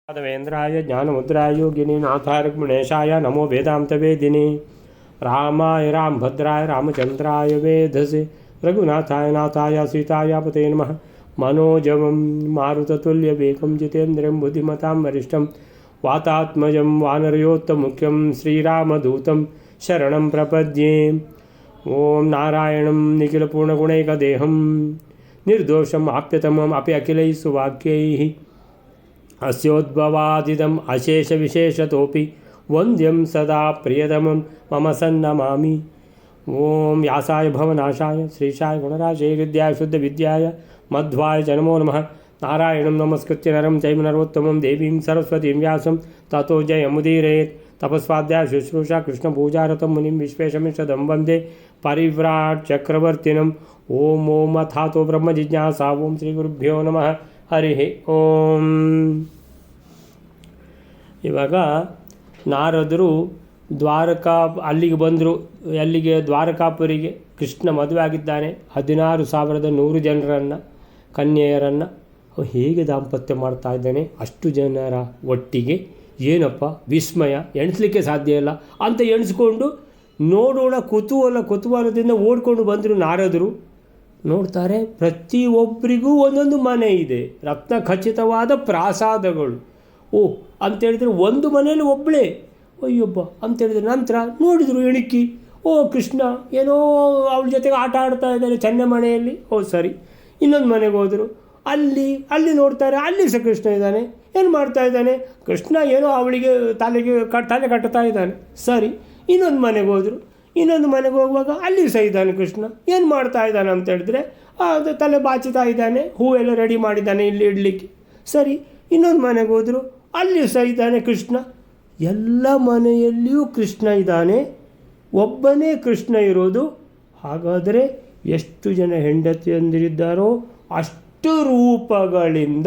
राघवेन्द्राय ज्ञानमुद्राय योगिनी नाथाय रुक्मिणेशाय नमो वेदान्तवेदिनी रामाय रामभद्राय रामचन्द्राय वेधसे रघुनाथाय नाथाय सीताय पते नमः मनोजवं मारुततुल्यवेगं जितेन्द्रियं बुद्धिमतां वरिष्ठं वातात्मजं वानरयोत्तमुख्यं श्रीरामदूतं शरणं प्रपद्ये। ॐ नारायणं निखिलपूर्णगुणैकदेहं निर्दोषम् आप्यतमम् अपि अखिलैः सुवाक्यैः अस्योद्भवादिदम् अशेषविशेषतोऽपि वन्द्यं सदा प्रियतमं मम सन्नमामि। ॐ व्यासाय भवनाशाय श्रीशाय गुणराशे विद्याय शुद्धविद्याय मध्वाय च नमो नमः। नारायणं नमस्कृत्य नरं चैव नरोत्तमं देवीं सरस्वतीं व्यासं ततो जयमुदीरयेत्। तपस्वाध्याय शुश्रूषा कृष्णपूजारतं मुनिं विश्वेशमिषदं वन्दे परिव्राट् चक्रवर्तिनम्। ॐ ॐ अथातो ब्रह्मजिज्ञासा। ॐ श्रीगुरुभ्यो नमः। ಹರಿ ಓಂ. ಇವಾಗ ನಾರದರು ಅಲ್ಲಿಗೆ ಬಂದರು. ಅಲ್ಲಿಗೆ ದ್ವಾರಕಾಪುರಿಗೆ ಕೃಷ್ಣ ಮದುವೆ ಆಗಿದ್ದಾನೆ. 16,100 ಜನರನ್ನು, ಕನ್ಯೆಯರನ್ನು ಹೇಗೆ ದಾಂಪತ್ಯ ಮಾಡ್ತಾ ಇದ್ದಾನೆ ಅಷ್ಟು ಜನರ ಒಟ್ಟಿಗೆ. ಏನಪ್ಪ ವಿಸ್ಮಯ, ಎಣಿಸ್ಲಿಕ್ಕೆ ಸಾಧ್ಯ ಇಲ್ಲ ಅಂತ ಎಣಿಸ್ಕೊಂಡು ನೋಡೋಣ ಕುತೂಹಲದಿಂದ ಓಡ್ಕೊಂಡು ಬಂದರು ನಾರದರು. ನೋಡ್ತಾರೆ ಪ್ರತಿಯೊಬ್ಬರಿಗೂ ಒಂದೊಂದು ಮನೆ ಇದೆ, ರತ್ನ ಖಚಿತವಾದ ಪ್ರಾಸಾದಗಳು. ಅಂತೇಳಿದರೆ ಒಂದು ಮನೇಲಿ ಒಬ್ಬಳೇ, ಅಯ್ಯೊಬ್ಬ ಅಂತೇಳಿದ್ರೆ ನಂತರ ನೋಡಿದರು ಎಣಿಕಿ, ಕೃಷ್ಣ ಏನೋ ಅವಳ ಜೊತೆಗೆ ಆಟ ಆಡ್ತಾ ಇದ್ದಾನೆ ಚೆನ್ನೆಮಣೆಯಲ್ಲಿ. ಸರಿ. ಇನ್ನೊಂದು ಮನೆಗೆ ಹೋದರು. ಅಲ್ಲಿ ನೋಡ್ತಾರೆ, ಅಲ್ಲಿ ಸಹ ಕೃಷ್ಣ ಇದ್ದಾನೆ. ಏನು ಮಾಡ್ತಾ ಇದ್ದಾನೆ? ಕೃಷ್ಣ ಏನೋ ಅವಳಿಗೆ ತಲೆ ಕಟ್ತಾ ಇದ್ದಾನೆ. ಸರಿ. ಇನ್ನೊಂದು ಮನೆಗೆ ಹೋದರು. ಇನ್ನೊಂದು ಮನೆಗೆ ಹೋಗುವಾಗ ಅಲ್ಲಿ ಸಹ ಇದ್ದಾನೆ ಕೃಷ್ಣ. ಏನು ಮಾಡ್ತಾ ಇದ್ದಾನೆ ಅಂತ ಹೇಳಿದ್ರೆ ಅದು ತಲೆ ಬಾಚುತ್ತಾ ಇದ್ದಾನೆ, ಹೂವೆಲ್ಲ ರೆಡಿ ಮಾಡಿದ್ದಾನೆ ಇಲ್ಲಿ ಇಡಲಿಕ್ಕೆ. ಸರಿ. ಇನ್ನೊಂದು ಮನೆಗೆ ಹೋದರು, ಅಲ್ಲಿ ಸಹ ಇದ್ದಾನೆ ಕೃಷ್ಣ. ಎಲ್ಲ ಮನೆಯಲ್ಲಿಯೂ ಕೃಷ್ಣ ಇದ್ದಾನೆ, ಒಬ್ಬನೇ ಕೃಷ್ಣ ಇರೋದು. ಹಾಗಾದರೆ ಎಷ್ಟು ಜನ ಹೆಂಡತಿಯಂದಿರಿದ್ದಾರೋ ಅಷ್ಟು ರೂಪಗಳಿಂದ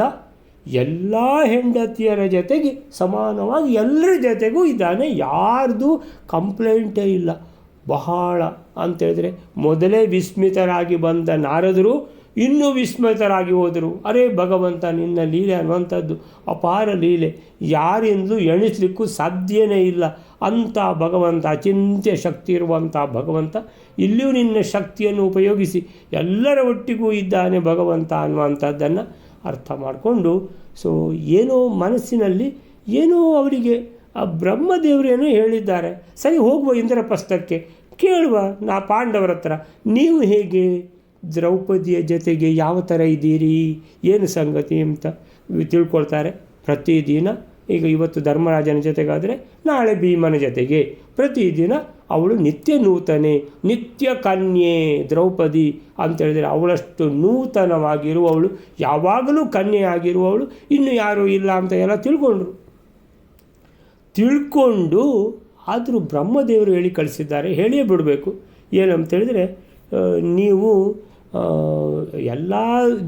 ಎಲ್ಲ ಹೆಂಡತಿಯರ ಜೊತೆಗೆ ಸಮಾನವಾಗಿ ಎಲ್ಲರ ಜೊತೆಗೂ ಇದ್ದಾನೆ. ಯಾರ್ದು ಕಂಪ್ಲೇಂಟೇ ಇಲ್ಲ. ಬಹಳ ಅಂತೇಳಿದ್ರೆ ಮೊದಲೇ ವಿಸ್ಮಿತರಾಗಿ ಬಂದ ನಾರದರು ಇನ್ನೂ ವಿಸ್ಮಿತರಾಗಿ ಹೋದರು. ಅರೇ ಭಗವಂತ, ನಿನ್ನ ಲೀಲೆ ಅನ್ನುವಂಥದ್ದು ಅಪಾರ ಲೀಲೆ, ಯಾರಿಂದಲೂ ಎಣಿಸ್ಲಿಕ್ಕೂ ಸಾಧ್ಯವೇ ಇಲ್ಲ ಅಂಥ ಭಗವಂತ, ಅಚಿಂತ್ಯ ಶಕ್ತಿ ಇರುವಂಥ ಭಗವಂತ ಇಲ್ಲಿಯೂ ನಿನ್ನ ಶಕ್ತಿಯನ್ನು ಉಪಯೋಗಿಸಿ ಎಲ್ಲರ ಒಟ್ಟಿಗೂ ಇದ್ದಾನೆ ಭಗವಂತ ಅನ್ನುವಂಥದ್ದನ್ನು ಅರ್ಥ ಮಾಡಿಕೊಂಡು, ಏನೋ ಮನಸ್ಸಿನಲ್ಲಿ ಏನೋ ಅವರಿಗೆ ಆ ಬ್ರಹ್ಮದೇವರೇನೋ ಹೇಳಿದ್ದಾರೆ. ಸರಿ, ಹೋಗುವ ಇಂದ್ರಪ್ರಸ್ಥಕ್ಕೆ, ಕೇಳುವ ಪಾಂಡವರ ಹತ್ರ, ನೀವು ಹೇಗೆ ದ್ರೌಪದಿಯ ಜೊತೆಗೆ ಯಾವ ಥರ ಇದ್ದೀರಿ, ಏನು ಸಂಗತಿ ಅಂತ ತಿಳ್ಕೊಳ್ತಾರೆ. ಪ್ರತಿದಿನ ಈಗ ಇವತ್ತು ಧರ್ಮರಾಜನ ಜೊತೆಗಾದರೆ ನಾಳೆ ಭೀಮನ ಜೊತೆಗೆ, ಪ್ರತಿದಿನ ಅವಳು ನಿತ್ಯ ನೂತನೆ, ನಿತ್ಯ ಕನ್ಯೆ ದ್ರೌಪದಿ ಅಂತೇಳಿದರೆ ಅವಳಷ್ಟು ನೂತನವಾಗಿರುವವಳು, ಯಾವಾಗಲೂ ಕನ್ಯೆಯಾಗಿರುವವಳು, ಇನ್ನು ಯಾರೂ ಇಲ್ಲ ಅಂತ ಎಲ್ಲ ತಿಳ್ಕೊಂಡು ಆದರೂ ಬ್ರಹ್ಮದೇವರು ಹೇಳಿ ಕಳಿಸಿದ್ದಾರೆ, ಹೇಳಿಯೇ ಬಿಡಬೇಕು. ಏನಂತೇಳಿದರೆ, ನೀವು ಎಲ್ಲ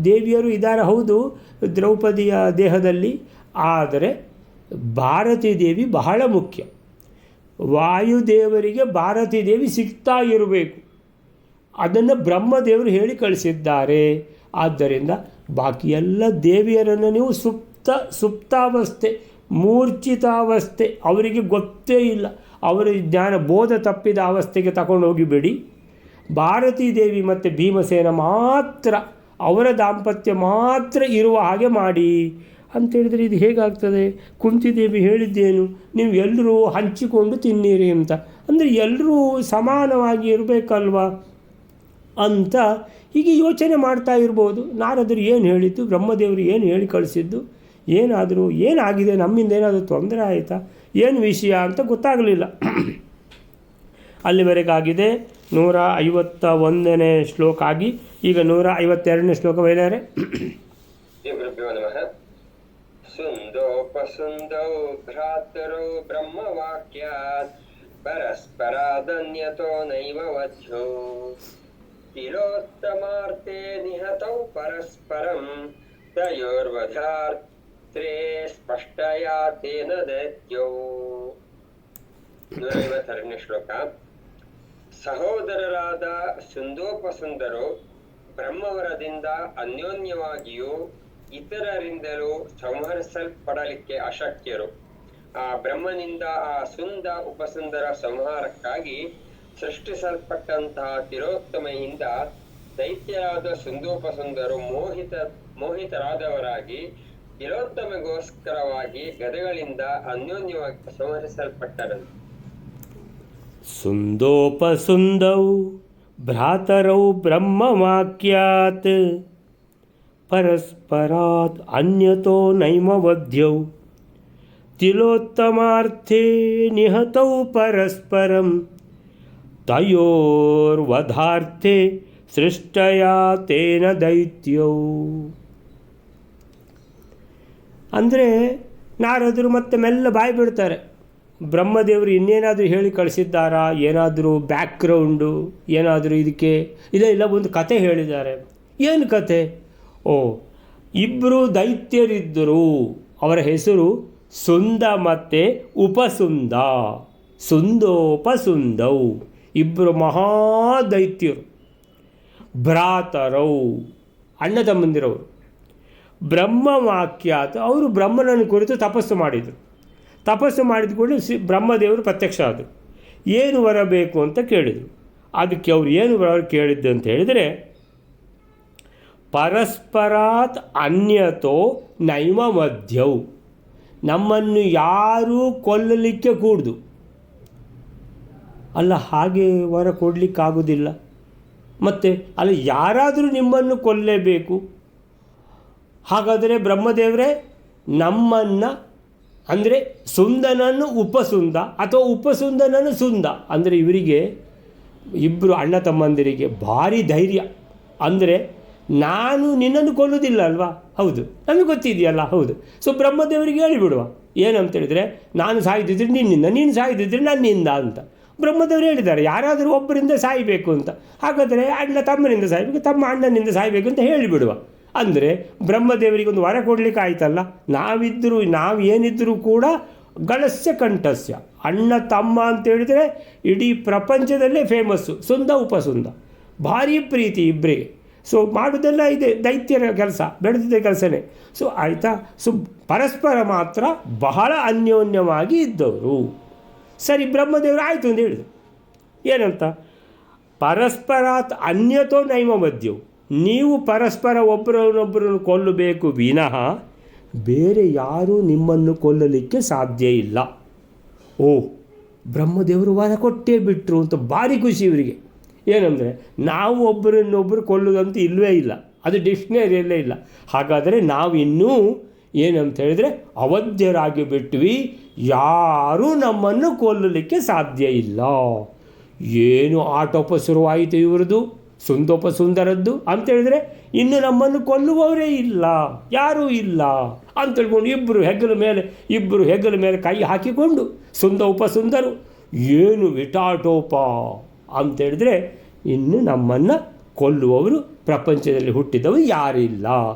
ದೇವಿಯರು ಇದ್ದಾರೆ ಹೌದು ದ್ರೌಪದಿಯ ದೇಹದಲ್ಲಿ, ಆದರೆ ಭಾರತೀ ದೇವಿ ಬಹಳ ಮುಖ್ಯ. ವಾಯುದೇವರಿಗೆ ಭಾರತೀ ದೇವಿ ಸಿಗ್ತಾ ಇರಬೇಕು, ಅದನ್ನು ಬ್ರಹ್ಮದೇವರು ಹೇಳಿ ಕಳಿಸಿದ್ದಾರೆ. ಆದ್ದರಿಂದ ಬಾಕಿ ಎಲ್ಲ ದೇವಿಯರನ್ನು ನೀವು ಸುಪ್ತಾವಸ್ಥೆ, ಮೂರ್ಛಿತಾವಸ್ಥೆ, ಅವರಿಗೆ ಗೊತ್ತೇ ಇಲ್ಲ, ಅವರ ಜ್ಞಾನ ಬೋಧ ತಪ್ಪಿದ ಅವಸ್ಥೆಗೆ ತಗೊಂಡೋಗಿಬಿಡಿ. ಭಾರತೀ ದೇವಿ ಮತ್ತು ಭೀಮಸೇನ ಮಾತ್ರ, ಅವರ ದಾಂಪತ್ಯ ಮಾತ್ರ ಇರುವ ಹಾಗೆ ಮಾಡಿ ಅಂತೇಳಿದರೆ ಇದು ಹೇಗಾಗ್ತದೆ? ಕುಂತಿದೇವಿ ಹೇಳಿದ್ದೇನು, ನೀವು ಎಲ್ಲರೂ ಹಂಚಿಕೊಂಡು ತಿನ್ನಿರಿ ಅಂತ. ಅಂದರೆ ಎಲ್ಲರೂ ಸಮಾನವಾಗಿ ಇರಬೇಕಲ್ವ ಅಂತ ಹೀಗೆ ಯೋಚನೆ ಮಾಡ್ತಾ ಇರ್ಬೋದು. ನಾರದರು ಏನು ಹೇಳಿದ್ದು, ಬ್ರಹ್ಮದೇವರು ಏನು ಹೇಳಿ ಕಳಿಸಿದ್ದು, ಏನಾಗಿದೆ, ನಮ್ಮಿಂದ ಏನಾದರೂ ತೊಂದರೆ ಆಯಿತಾ, ಏನು ವಿಷಯ ಅಂತ ಗೊತ್ತಾಗಲಿಲ್ಲ. ಅಲ್ಲಿವರೆಗಾಗಿದೆ 151ನೇ ಶ್ಲೋಕ ಆಗಿ ಈಗ 152ನೇ ಶ್ಲೋಕ ಬಯಲಾರೆ. ಸುಂದೋಪಸುಂದೌ ಭ್ರಾತರೋ ಬ್ರಹ್ಮವಾಕ್ಯಾತ್ ಪರಸ್ಪರಾದನ್ಯತೋ ನೈವ ವಧ್ಯೋ ತಿಲೋತ್ತಮಾರ್ತೆ ನಿಹತೌ ಪರಸ್ಪರಂ ತಯೋರ್ವಧಾರ್ತ್ರೇ ಸ್ಪಷ್ಟಯಾ ತೇನ ದೈತ್ಯೋ. 152ನೇ ಶ್ಲೋಕ. ಸಹೋದರರಾದ ಸುಂದೋಪಸುಂದರು ಬ್ರಹ್ಮವರದಿಂದ ಅನ್ಯೋನ್ಯವಾಗಿಯೂ ಇತರರಿಂದಲೂ ಸಂಹರಿಸಲ್ಪಡಲಿಕ್ಕೆ ಅಶಕ್ಯರು. ಆ ಬ್ರಹ್ಮನಿಂದ ಆ ಸುಂದ ಉಪಸುಂದರ ಸಂಹಾರಕ್ಕಾಗಿ ಸೃಷ್ಟಿಸಲ್ಪಟ್ಟಂತಹ ತಿರೋತ್ತಮೆಯಿಂದ ದೈತ್ಯರಾದ ಸುಂದೋಪಸುಂದರು ಮೋಹಿತರಾದವರಾಗಿ ತಿರೋತ್ತಮೆಗೋಸ್ಕರವಾಗಿ ಗದೆಗಳಿಂದ ಅನ್ಯೋನ್ಯವಾಗಿ ಸಂಹರಿಸಲ್ಪಟ್ಟರಂತೆ. ಸುಂದೋಪಸುಂದೌ ಭ್ರಾತರೌ ಬ್ರಹ್ಮವಾಕ್ಯಾತ್ ಪರಸ್ಪರಾತ್ ಅನ್ಯತೋ ನೈಮವಧ್ಯೌ ತಿಲೋತ್ತಮಾರ್ಥೇ ನಿಹತೌ ಪರಸ್ಪರಂ ತಯೋರ್ವಧಾರ್ಥೇ ಸೃಷ್ಟಯಾ ತೇನ ದೈತ್ಯೌ. ಅಂದರೆ ನಾರದರು ಮತ್ತೆ ಮೆಲ್ಲ ಬಾಯಿ ಬಿಡ್ತಾರೆ. ಬ್ರಹ್ಮದೇವರು ಇನ್ನೇನಾದರೂ ಹೇಳಿ ಕಳಿಸಿದ್ದಾರಾ, ಏನಾದರೂ ಬ್ಯಾಕ್ಗ್ರೌಂಡು ಏನಾದರೂ ಇದಕ್ಕೆ ಇಲ್ಲ ಒಂದು ಕತೆ ಹೇಳಿದ್ದಾರೆ. ಏನು ಕತೆ? ಇಬ್ಬರು ದೈತ್ಯರಿದ್ದರು. ಅವರ ಹೆಸರು ಸುಂದ ಮತ್ತು ಉಪಸುಂದ. ಸುಂದೋಪಸುಂದೌ ಇಬ್ಬರು ಮಹಾದೈತ್ಯರು. ಭ್ರಾತರೌ ಅಣ್ಣ ತಮ್ಮಂದಿರವರು. ಬ್ರಹ್ಮವಾಕ್ಯಾತ್ ಅವರು ಬ್ರಹ್ಮನನ್ನು ಕುರಿತು ತಪಸ್ಸು ಮಾಡಿದರು. ತಪಸ್ಸು ಮಾಡಿದ ಕೂಡಲೇ ಬ್ರಹ್ಮದೇವರು ಪ್ರತ್ಯಕ್ಷ ಆದರು. ಏನು ವರ ಬೇಕು ಅಂತ ಕೇಳಿದರು. ಅದಕ್ಕೆ ಅವರು ಏನು ವರ ಕೇಳಿದ್ದು ಅಂತ ಹೇಳಿದರೆ, ಪರಸ್ಪರಾತ್ ಅನ್ಯತೋ ನೈಮ ಮಧ್ಯೌ, ನಮ್ಮನ್ನು ಯಾರೂ ಕೊಲ್ಲಲಿಕ್ಕೆ ಕೂಡ್ದು. ಅಲ್ಲ, ಹಾಗೆ ವರ ಕೊಡಲಿಕ್ಕಾಗೋದಿಲ್ಲ. ಮತ್ತು ಅಲ್ಲ, ಯಾರಾದರೂ ನಿಮ್ಮನ್ನು ಕೊಲ್ಲಲೇಬೇಕು. ಹಾಗಾದರೆ ಬ್ರಹ್ಮದೇವರೇ ನಮ್ಮನ್ನು, ಅಂದರೆ ಸುಂದನನ್ನು ಉಪಸುಂದ ಅಥವಾ ಉಪಸುಂದನನ್ನು ಸುಂದ, ಅಂದರೆ ಇವರಿಗೆ ಇಬ್ಬರು ಅಣ್ಣ ತಮ್ಮಂದಿರಿಗೆ ಭಾರಿ ಧೈರ್ಯ. ಅಂದರೆ ನಾನು ನಿನ್ನನ್ನು ಕೊಲ್ಲುವುದಿಲ್ಲ ಅಲ್ವಾ? ಹೌದು, ನಮಗೆ ಗೊತ್ತಿದೆಯಲ್ಲ. ಹೌದು. ಸೊ ಬ್ರಹ್ಮದೇವರಿಗೆ ಹೇಳಿಬಿಡುವ ಏನಂತೇಳಿದರೆ, ನಾನು ಸಾಯ್ದಿದ್ರೆ ನಿನ್ನಿಂದ, ನೀನು ಸಾಯ್ದಿದ್ರೆ ನನ್ನಿಂದ ಅಂತ ಬ್ರಹ್ಮದೇವರು ಹೇಳಿದ್ದಾರೆ. ಯಾರಾದರೂ ಒಬ್ಬರಿಂದ ಸಾಯಬೇಕು ಅಂತ. ಹಾಗಾದರೆ ಅಣ್ಣ ತಮ್ಮನಿಂದ ಸಾಯಬೇಕು, ತಮ್ಮ ಅಣ್ಣನಿಂದ ಸಾಯಬೇಕು ಅಂತ ಹೇಳಿಬಿಡುವ. ಅಂದರೆ ಬ್ರಹ್ಮದೇವರಿಗೊಂದು ವರ ಕೊಡಲಿಕ್ಕೆ ಆಯ್ತಲ್ಲ. ನಾವು ಏನಿದ್ದರೂ ಕೂಡ ಗಳಸ್ಯ ಕಂಠಸ್ಯ, ಅಣ್ಣ ತಮ್ಮ ಅಂತೇಳಿದರೆ ಇಡೀ ಪ್ರಪಂಚದಲ್ಲೇ ಫೇಮಸ್ಸು. ಸುಂದ ಉಪಸುಂದ ಭಾರಿ ಪ್ರೀತಿ ಇಬ್ಬರಿಗೆ. ಸೊ ಮಾಡೋದೆಲ್ಲ ಇದೆ, ದೈತ್ಯರ ಕೆಲಸ, ಬೆಳೆದಿದ್ದ ಕೆಲಸನೇ. ಸೊ ಆಯಿತಾ. ಸೊ ಪರಸ್ಪರ ಮಾತ್ರ ಬಹಳ ಅನ್ಯೋನ್ಯವಾಗಿ ಇದ್ದವರು. ಸರಿ, ಬ್ರಹ್ಮದೇವರು ಆಯಿತು ಅಂತ ಹೇಳಿದರು. ಏನಂತ? ಪರಸ್ಪರಾತ್ ಅನ್ಯತೋ ನೈಮ ಮಧ್ಯವು, ನೀವು ಪರಸ್ಪರ ಒಬ್ಬರನ್ನೊಬ್ಬರನ್ನು ಕೊಲ್ಲಬೇಕು ವಿನಃ ಬೇರೆ ಯಾರೂ ನಿಮ್ಮನ್ನು ಕೊಲ್ಲಲಿಕ್ಕೆ ಸಾಧ್ಯ ಇಲ್ಲ. ಬ್ರಹ್ಮದೇವರು ವರ ಕೊಟ್ಟೇ ಬಿಟ್ಟರು ಅಂತ ಭಾರಿ ಖುಷಿ ಇವರಿಗೆ. ಏನಂದರೆ, ನಾವು ಒಬ್ಬರನ್ನೊಬ್ಬರು ಕೊಲ್ಲೋದಂತೂ ಇಲ್ಲವೇ ಇಲ್ಲ, ಅದು ಡಿಕ್ಷನರಿಯಲ್ಲೇ ಇಲ್ಲ. ಹಾಗಾದರೆ ನಾವು ಇನ್ನೂ ಏನಂತ ಹೇಳಿದರೆ ಅವಧ್ಯರಾಗಿ ಬಿಟ್ವಿ, ಯಾರೂ ನಮ್ಮನ್ನು ಕೊಲ್ಲಲಿಕ್ಕೆ ಸಾಧ್ಯ ಇಲ್ಲ. ಏನು ಆಟೋಪ ಶುರುವಾಯಿತು ಇವ್ರದ್ದು, ಸುಂದೋಪ ಸುಂದರದ್ದು ಅಂತೇಳಿದರೆ, ಇನ್ನು ನಮ್ಮನ್ನು ಕೊಲ್ಲುವವರೇ ಇಲ್ಲ, ಯಾರೂ ಇಲ್ಲ ಅಂತೇಳ್ಕೊಂಡು ಇಬ್ಬರು ಹೆಗಲ ಮೇಲೆ ಕೈ ಹಾಕಿಕೊಂಡು ಸುಂದ ಉಪಸುಂದರು ಏನು ವಿಟಾಟೋಪ ಅಂತೇಳಿದರೆ, ಇನ್ನು ನಮ್ಮನ್ನು ಕೊಲ್ಲುವವರು ಪ್ರಪಂಚದಲ್ಲಿ ಹುಟ್ಟಿದವರು ಯಾರಿಲ್ಲ,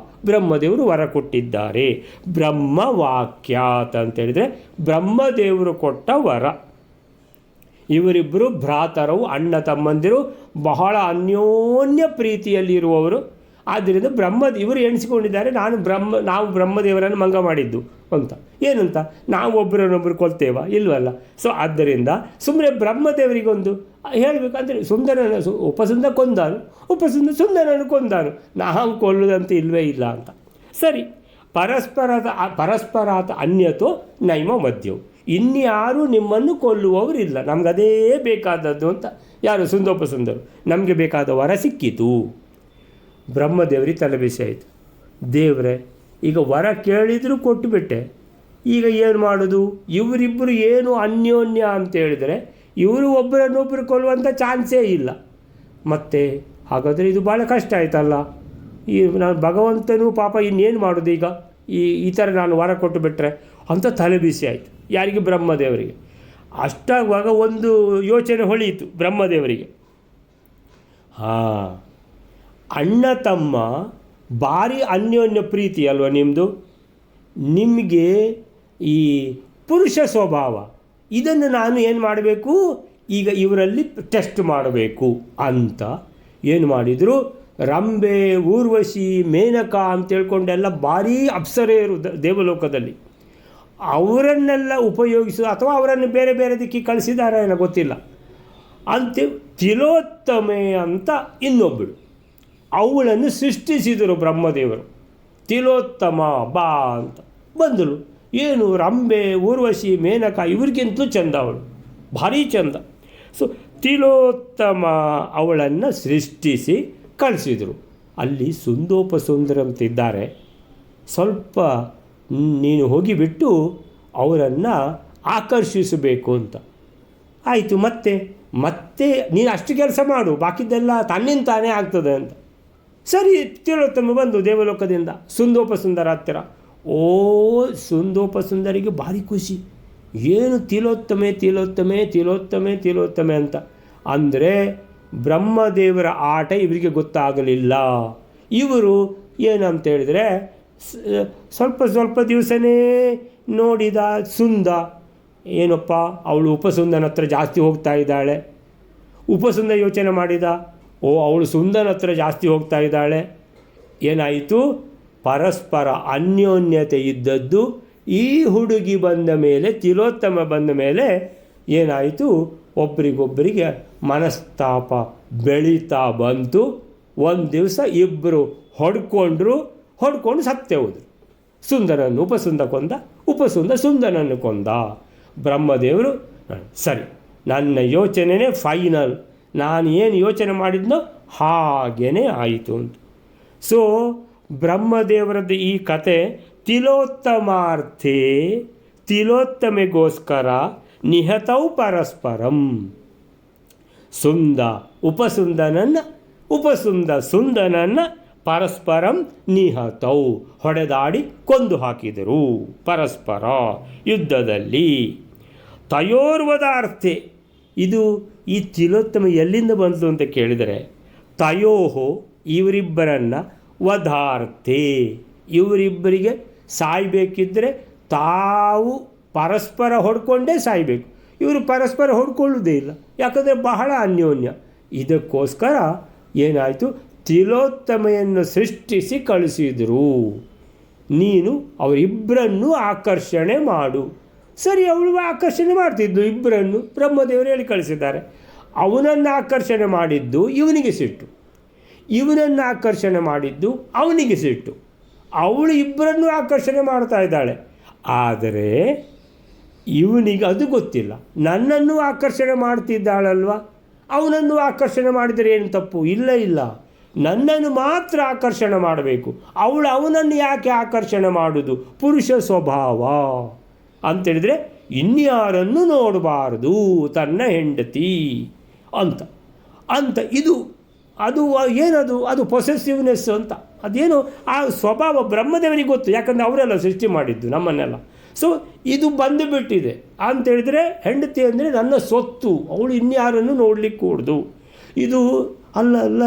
ಬ್ರಹ್ಮದೇವರು ವರ ಕೊಟ್ಟಿದ್ದಾರೆ. ಬ್ರಹ್ಮವಾಕ್ಯಾತ್ ಅಂತೇಳಿದರೆ ಬ್ರಹ್ಮದೇವರು ಕೊಟ್ಟ ವರ. ಇವರಿಬ್ಬರು ಭ್ರಾತರವು, ಅಣ್ಣ ತಮ್ಮಂದಿರು, ಬಹಳ ಅನ್ಯೋನ್ಯ ಪ್ರೀತಿಯಲ್ಲಿರುವವರು. ಆದ್ದರಿಂದ ಇವರು ಎಣಿಸಿಕೊಂಡಿದ್ದಾರೆ, ನಾವು ಬ್ರಹ್ಮದೇವರನ್ನು ಮಂಗ ಮಾಡಿದ್ದು ಅಂತ. ಏನಂತ? ನಾವು ಒಬ್ಬರನ್ನೊಬ್ಬರು ಕೊಲ್ತೇವ? ಇಲ್ವಲ್ಲ. ಸೊ ಆದ್ದರಿಂದ ಸುಮ್ಮನೆ ಬ್ರಹ್ಮದೇವರಿಗೊಂದು ಹೇಳಬೇಕಂದ್ರೆ, ಉಪಸುಂದ ಕೊಂದಾನು, ಸುಂದರನನ್ನು ಕೊಂದಾನು, ನಾವು ಕೊಲ್ಲುವುದಂತ ಇಲ್ಲವೇ ಇಲ್ಲ ಅಂತ. ಸರಿ, ಪರಸ್ಪರಾತ ಅನ್ಯತೋ ನೈಮ ಮಧ್ಯವು, ಇನ್ಯಾರೂ ನಿಮ್ಮನ್ನು ಕೊಲ್ಲುವವರಿಲ್ಲ, ನಮಗದೇ ಬೇಕಾದದ್ದು ಅಂತ. ಯಾರು? ಸುಂದೋಪಸುಂದರು. ನಮಗೆ ಬೇಕಾದ ವರ ಸಿಕ್ಕಿತು. ಬ್ರಹ್ಮದೇವರಿಗೆ ತಲೆಬಿಸಿ ಆಯಿತು. ದೇವರೇ, ಈಗ ವರ ಕೇಳಿದರೂ ಕೊಟ್ಟುಬಿಟ್ಟೆ, ಈಗ ಏನು ಮಾಡೋದು? ಇವರಿಬ್ಬರು ಏನು ಅನ್ಯೋನ್ಯ ಅಂತ ಹೇಳಿದರೆ ಇವರು ಒಬ್ಬರನ್ನೊಬ್ಬರು ಕೊಲ್ಲುವಂಥ ಚಾನ್ಸೇ ಇಲ್ಲ. ಮತ್ತು ಹಾಗಾದರೆ ಇದು ಭಾಳ ಕಷ್ಟ ಆಯ್ತಲ್ಲ. ನಾನು ಭಗವಂತನೂ ಪಾಪ ಇನ್ನೇನು ಮಾಡೋದು ಈಗ, ಈ ಥರ ನಾನು ವರ ಕೊಟ್ಟು ಬಿಟ್ಟರೆ ಅಂತ ತಲೆಬಿಸಿ ಆಯಿತು. ಯಾರಿಗೆ? ಬ್ರಹ್ಮದೇವರಿಗೆ. ಅಷ್ಟಾಗುವಾಗ ಒಂದು ಯೋಚನೆ ಹೊಳೆಯಿತು ಬ್ರಹ್ಮದೇವರಿಗೆ. ಅಣ್ಣ ತಮ್ಮ ಭಾರಿ ಅನ್ಯೋನ್ಯ ಪ್ರೀತಿ ಅಲ್ವ ನಿಮ್ಮದು, ನಿಮಗೆ ಈ ಪುರುಷ ಸ್ವಭಾವ, ಇದನ್ನು ನಾನು ಏನು ಮಾಡಬೇಕು, ಈಗ ಇವರಲ್ಲಿ ಟೆಸ್ಟ್ ಮಾಡಬೇಕು ಅಂತ ಏನು ಮಾಡಿದರು? ರಂಬೆ, ಊರ್ವಶಿ, ಮೇನಕ ಅಂತ ಹೇಳ್ಕೊಂಡೆಲ್ಲ ಭಾರೀ ಅಪ್ಸರೆಯರು ದೇವಲೋಕದಲ್ಲಿ. ಅವರನ್ನೆಲ್ಲ ಉಪಯೋಗಿಸು ಅಥವಾ ಅವರನ್ನು ಬೇರೆ ಬೇರೆ ದಿಕ್ಕಿಗೆ ಕಳಿಸಿದ್ದಾರೆ ಏನೋ ಗೊತ್ತಿಲ್ಲ. ಅಂತೆ ತಿಲೋತ್ತಮೆ ಅಂತ ಇನ್ನೊಬ್ಬಳು, ಅವಳನ್ನು ಸೃಷ್ಟಿಸಿದರು ಬ್ರಹ್ಮದೇವರು. ತಿಲೋತ್ತಮ ಬಾ ಅಂತ ಬಂದಳು. ಏನು ರಂಬೆ, ಊರ್ವಶಿ, ಮೇನಕ ಇವ್ರಿಗಿಂತಲೂ ಚಂದ ಅವಳು, ಭಾರೀ ಚಂದ. ಸೊ ತಿಲೋತ್ತಮ ಅವಳನ್ನು ಸೃಷ್ಟಿಸಿ ಕಳಿಸಿದರು. ಅಲ್ಲಿ ಸುಂದೋಪಸುಂದರಂತಿದ್ದಾರೆ, ಸ್ವಲ್ಪ ನೀನು ಹೋಗಿಬಿಟ್ಟು ಅವರನ್ನು ಆಕರ್ಷಿಸಬೇಕು ಅಂತ. ಆಯಿತು, ಮತ್ತೆ ನೀನು ಅಷ್ಟು ಕೆಲಸ ಮಾಡು, ಬಾಕಿದ್ದೆಲ್ಲ ತನ್ನಿಂದ ತಾನೇ ಆಗ್ತದೆ ಅಂತ. ಸರಿ, ತಿಲೋತ್ತಮ ಬಂದು ದೇವಲೋಕದಿಂದ ಸುಂದೋಪಸುಂದರ ಹತ್ತಿರ. ಓ, ಸುಂದೋಪಸುಂದರಿಗೆ ಭಾರಿ ಖುಷಿ. ಏನು ತಿಲೋತ್ತಮೆ ತಿಲೋತ್ತಮೆ ತಿಲೋತ್ತಮೆ ತಿಲೋತ್ತಮೆ ಅಂತ ಅಂದರೆ ಬ್ರಹ್ಮದೇವರ ಆಟ ಇವರಿಗೆ ಗೊತ್ತಾಗಲಿಲ್ಲ. ಇವರು ಏನಂತ ಹೇಳಿದರೆ, ಸ್ವಲ್ಪ ದಿವಸನೇ ನೋಡಿದ ಸುಂದ, ಏನಪ್ಪ ಅವಳು ಉಪಸುಂದನ ಹತ್ರ ಜಾಸ್ತಿ ಹೋಗ್ತಾ ಇದ್ದಾಳೆ. ಉಪಸುಂದ ಯೋಚನೆ ಮಾಡಿದ, ಓ ಅವಳು ಸುಂದನ ಹತ್ರ ಜಾಸ್ತಿ ಹೋಗ್ತಾ ಇದ್ದಾಳೆ. ಏನಾಯಿತು, ಪರಸ್ಪರ ಅನ್ಯೋನ್ಯತೆ ಇದ್ದದ್ದು ಈ ಹುಡುಗಿ ಬಂದ ಮೇಲೆ, ತಿಲೋತ್ತಮ ಬಂದ ಮೇಲೆ ಏನಾಯಿತು, ಒಬ್ರಿಗೊಬ್ಬರಿಗೆ ಮನಸ್ತಾಪ ಬೆಳೀತಾ ಬಂತು. ಒಂದು ದಿವಸ ಇಬ್ಬರು ಹೊಡ್ಕೊಂಡು ಸತ್ತೇ ಹೋದರು. ಸುಂದರನ್ನು ಉಪಸುಂದ ಕೊಂದ, ಉಪಸುಂದ ಸುಂದರನನ್ನು ಕೊಂದ. ಬ್ರಹ್ಮದೇವರು ಸರಿ, ನನ್ನ ಯೋಚನೆನೇ ಫೈನಲ್, ನಾನು ಏನು ಯೋಚನೆ ಮಾಡಿದ್ನೋ ಹಾಗೇ ಆಯಿತು ಅಂತ. ಸೊ ಬ್ರಹ್ಮದೇವರದ್ದು ಈ ಕತೆ ತಿಲೋತ್ತಮಾರ್ಥೇ ತಿಲೋತ್ತಮೆಗೋಸ್ಕರ ನಿಹತೌ ಪರಸ್ಪರಂ. ಉಪಸುಂದ ಸುಂದನನ್ನು ಪರಸ್ಪರಂ ನಿಹತೌ ಹೊಡೆದಾಡಿ ಕೊಂದು ಹಾಕಿದರು ಪರಸ್ಪರ ಯುದ್ಧದಲ್ಲಿ. ತಯೋರ್ವದಾರ್ಥೆ, ಇದು ಈ ತಿಲೋತ್ತಮ ಎಲ್ಲಿಂದ ಬಂತು ಅಂತ ಕೇಳಿದರೆ, ತಯೋಹೋ ಇವರಿಬ್ಬರನ್ನು ವಧಾರ್ಥೆ, ಇವರಿಬ್ಬರಿಗೆ ಸಾಯಬೇಕಿದ್ದರೆ ತಾವು ಪರಸ್ಪರ ಹೊಡ್ಕೊಂಡೇ ಸಾಯಬೇಕು. ಇವರು ಪರಸ್ಪರ ಹೊಡ್ಕೊಳ್ಳೋದೇ ಇಲ್ಲ, ಯಾಕಂದರೆ ಬಹಳ ಅನ್ಯೋನ್ಯ. ಇದಕ್ಕೋಸ್ಕರ ಏನಾಯಿತು, ತಿಲೋತ್ತಮೆಯನ್ನು ಸೃಷ್ಟಿಸಿ ಕಳಿಸಿದರು. ನೀನು ಅವರಿಬ್ಬರನ್ನು ಆಕರ್ಷಣೆ ಮಾಡು. ಸರಿ, ಅವಳು ಆಕರ್ಷಣೆ ಮಾಡ್ತಿದ್ದು ಇಬ್ಬರನ್ನು ಬ್ರಹ್ಮದೇವರು ಹೇಳಿ ಕಳಿಸಿದ್ದಾರೆ. ಅವನನ್ನು ಆಕರ್ಷಣೆ ಮಾಡಿದ್ದು ಇವನಿಗೆ ಸಿಟ್ಟು, ಇವನನ್ನು ಆಕರ್ಷಣೆ ಮಾಡಿದ್ದು ಅವನಿಗೆ ಸಿಟ್ಟು. ಅವಳು ಇಬ್ಬರನ್ನು ಆಕರ್ಷಣೆ ಮಾಡ್ತಾ ಇದ್ದಾಳೆ, ಆದರೆ ಇವನಿಗೆ ಅದು ಗೊತ್ತಿಲ್ಲ. ನನ್ನನ್ನು ಆಕರ್ಷಣೆ ಮಾಡ್ತಿದ್ದಾಳಲ್ವ, ಅವನನ್ನು ಆಕರ್ಷಣೆ ಮಾಡಿದರೆ ಏನು ತಪ್ಪು? ಇಲ್ಲ, ನನ್ನನ್ನು ಮಾತ್ರ ಆಕರ್ಷಣೆ ಮಾಡಬೇಕು. ಅವನನ್ನು ಯಾಕೆ ಆಕರ್ಷಣೆ ಮಾಡೋದು? ಪುರುಷ ಸ್ವಭಾವ ಅಂತೇಳಿದರೆ ಇನ್ಯಾರನ್ನು ನೋಡಬಾರದು, ತನ್ನ ಹೆಂಡತಿ ಅಂತ ಅದು ಏನದು? ಅದು ಪೊಸೆಸಿವ್ನೆಸ್ ಅಂತ. ಅದೇನು ಆ ಸ್ವಭಾವ ಬ್ರಹ್ಮದೇವನಿಗೆ ಗೊತ್ತು, ಯಾಕಂದರೆ ಅವರೆಲ್ಲ ಸೃಷ್ಟಿ ಮಾಡಿದ್ದು ನಮ್ಮನ್ನೆಲ್ಲ. ಸೊ ಇದು ಬಂದುಬಿಟ್ಟಿದೆ ಅಂತೇಳಿದರೆ, ಹೆಂಡತಿ ಅಂದರೆ ನನ್ನ ಸೊತ್ತು, ಅವಳು ಇನ್ಯಾರನ್ನು ನೋಡಲಿಕ್ಕೆ ಕೂಡ್ದು. ಇದು ಅಲ್ಲ